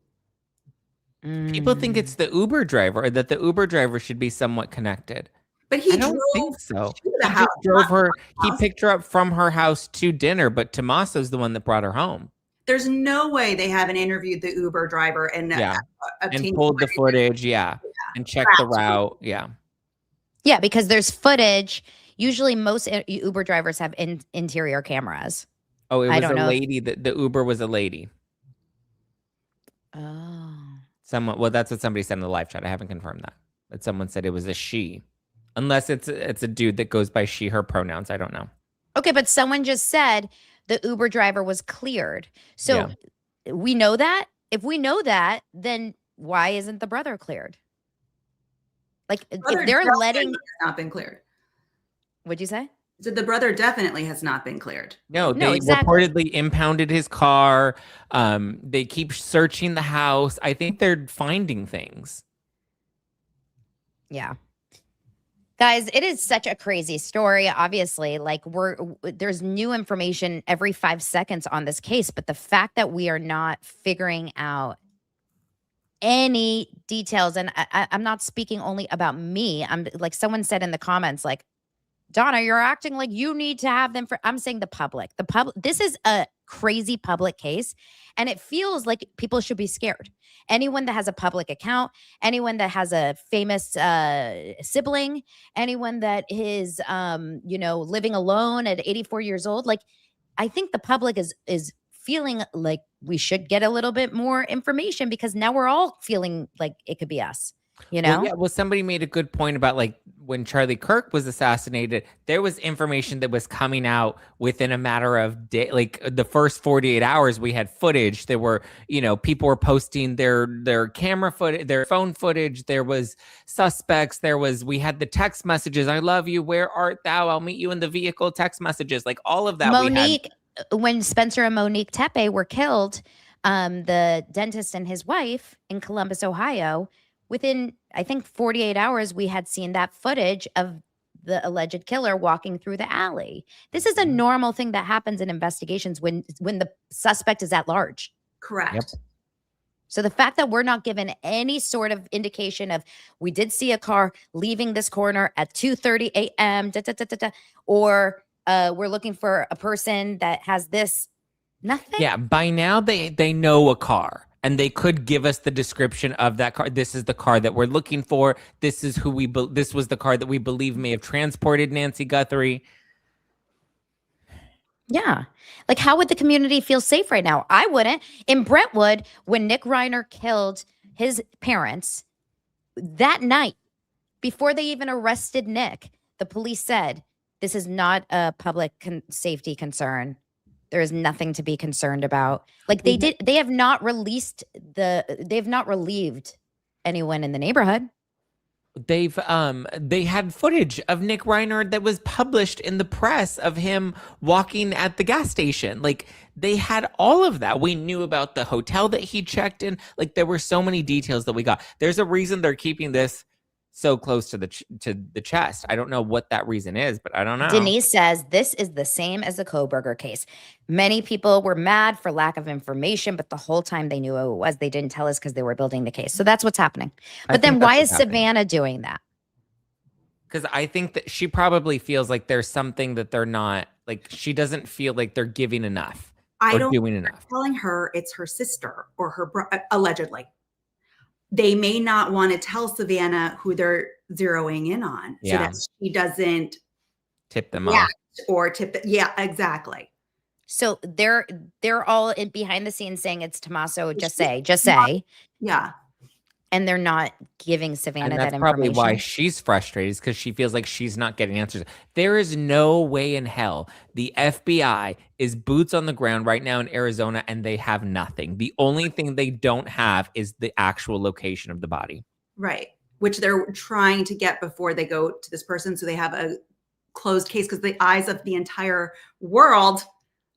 People think it's the Uber driver, or that the Uber driver should be somewhat connected. But he I don't drove think so. to the He house. just drove her. He house. picked her up from her house to dinner, but Tommaso's the one that brought her home. There's no way they haven't interviewed the Uber driver and Yeah, and obtained pulled the footage. Yeah, and checked the route. Yeah. Yeah, because there's footage. Usually, most Uber drivers have interior cameras. Oh, it I was don't a know. lady. The Uber was a lady. Oh. Someone. Well, that's what somebody said in the live chat. I haven't confirmed that, but someone said it was a she. Unless it's a dude that goes by she, her pronouns. I don't know. Okay, but someone just said the Uber driver was cleared. So we know that. If we know that, then why isn't the brother cleared? Like, if they're letting. Has not been cleared. What'd you say? So the brother definitely has not been cleared. No, No, they exactly. reportedly impounded his car. They keep searching the house. I think they're finding things. Yeah. Guys, it is such a crazy story. Obviously, like there's new information every 5 seconds on this case, but the fact that we are not figuring out any details, and I'm not speaking only about me. I'm like, someone said in the comments, like, Donna, you're acting like you need to have them for. I'm saying the public. This is a crazy public case, and it feels like people should be scared. Anyone that has a public account, anyone that has a famous sibling, anyone that is, living alone at 84 years old. Like, I think the public is feeling like we should get a little bit more information, because now we're all feeling like it could be us. Well, somebody made a good point about, like, when Charlie Kirk was assassinated, there was information that was coming out within a matter of day. Like, the first 48 hours, we had footage. There were, people were posting their camera footage, their phone footage. There was suspects. We had the text messages. I love you. Where art thou? I'll meet you in the vehicle. Text messages, like all of that. Monique, when Spencer and Monique Tepe were killed, the dentist and his wife in Columbus, Ohio, within, I think, 48 hours, we had seen that footage of the alleged killer walking through the alley. This is a normal thing that happens in investigations when the suspect is at large. Correct. Yep. So the fact that we're not given any sort of indication of, we did see a car leaving this corner at 2:30 a.m., or we're looking for a person that has this, nothing. Yeah, by now they know a car. And they could give us the description of that car. This is the car that we're looking for. This is who this was the car that we believe may have transported Nancy Guthrie. Yeah. Like, how would the community feel safe right now? I wouldn't. In Brentwood, when Nick Reiner killed his parents, that night, before they even arrested Nick, the police said, this is not a public safety concern. There is nothing to be concerned about. Like, they have not relieved anyone in the neighborhood. They had footage of Nick Reiner that was published in the press of him walking at the gas station. Like, they had all of that. We knew about the hotel that he checked in. Like, there were so many details that we got. There's a reason they're keeping this so close to the chest. I don't know what that reason is, but I don't know. Denise says this is the same as the Kohberger case. Many people were mad for lack of information, but the whole time they knew who it was. They didn't tell us because they were building the case. So that's what's happening. But then why is Savannah doing that? Because I think that she probably feels like there's something that they're not, like, she doesn't feel like they're giving enough doing enough. Telling her it's her sister or her allegedly. They may not want to tell Savannah who they're zeroing in on, so that she doesn't tip them off or tip. Yeah, exactly. So they're all behind the scenes saying it's Tommaso. Just say. Yeah. And they're not giving Savannah And that's that probably information. why she's frustrated, because she feels like she's not getting answers. There is no way in hell the FBI is boots on the ground right now in Arizona and they have nothing. The only thing they don't have is the actual location of the body. Right. Which they're trying to get before they go to this person. So they have a closed case, because the eyes of the entire world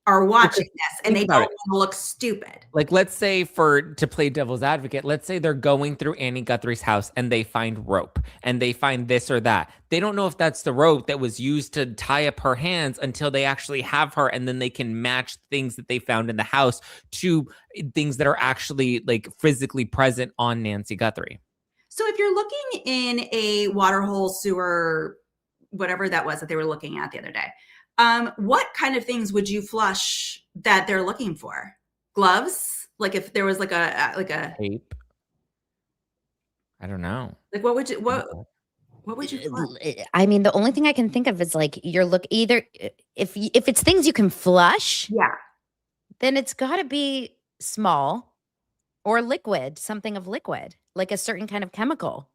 are watching this and think they about don't it. want to look stupid. Like, let's say to play devil's advocate, let's say they're going through Annie Guthrie's house and they find rope and they find this or that. They don't know if that's the rope that was used to tie up her hands until they actually have her, and then they can match things that they found in the house to things that are actually like physically present on Nancy Guthrie. So if you're looking in a water hole, sewer, whatever that was that they were looking at the other day, what kind of things would you flush that they're looking for? Gloves? Like if there was like a Tape. I don't know. like what would you flush? I mean, the only thing I can think of is like either if it's things you can flush, Yeah. then it's got to be small or liquid, something of liquid, like a certain kind of chemical.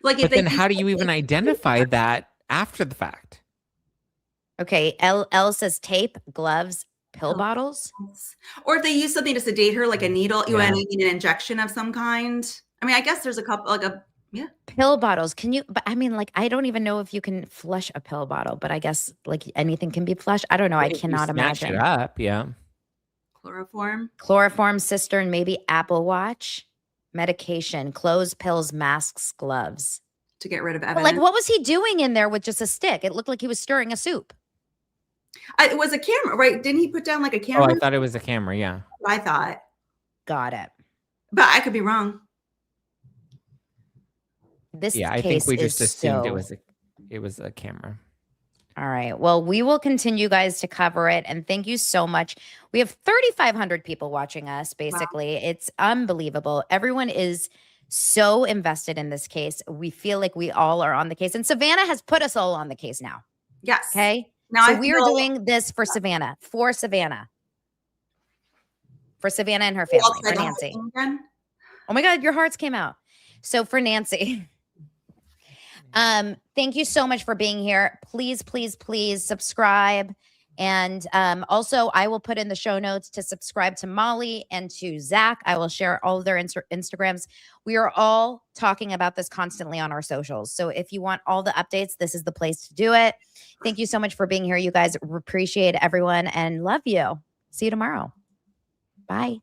Like if But they then how do you even identify that after the fact? Okay, L says tape, gloves, pill bottles. Or if they use something to sedate her, like a needle, you Yeah. need an injection of some kind. I mean, I guess there's a couple, Pill bottles. Can you, but I mean, like, I don't even know if you can flush a pill bottle, but I guess like anything can be flushed. I don't know. I If you cannot snatch imagine. it up, yeah. chloroform, Cistern, maybe Apple Watch, medication, clothes, pills, masks, gloves. to get rid of But evidence. like, what was he doing in there with just a stick? It looked like he was stirring a soup. It was a camera, right? Didn't he put down like a Oh, camera? I thought it was a camera, yeah. I thought, Got it. but I could be wrong. This Yeah, I case think we just is assumed so... it was a camera. All right. Well, we will continue, guys, to cover it. And thank you so much. We have 3,500 people watching us, basically. Wow. It's unbelievable. Everyone is so invested in this case. We feel like we all are on the case. And Savannah has put us all on the case now. Yes. Okay. Now so we are doing this for Savannah. For Savannah and her family. For Nancy. Oh my God, your hearts came out. So for Nancy. Thank you so much for being here. Please, please, please subscribe. And also, I will put in the show notes to subscribe to Molly and to Zach. I will share all of their Instagrams. We are all talking about this constantly on our socials. So if you want all the updates, this is the place to do it. Thank you so much for being here. You guys appreciate everyone and love you. See you tomorrow. Bye.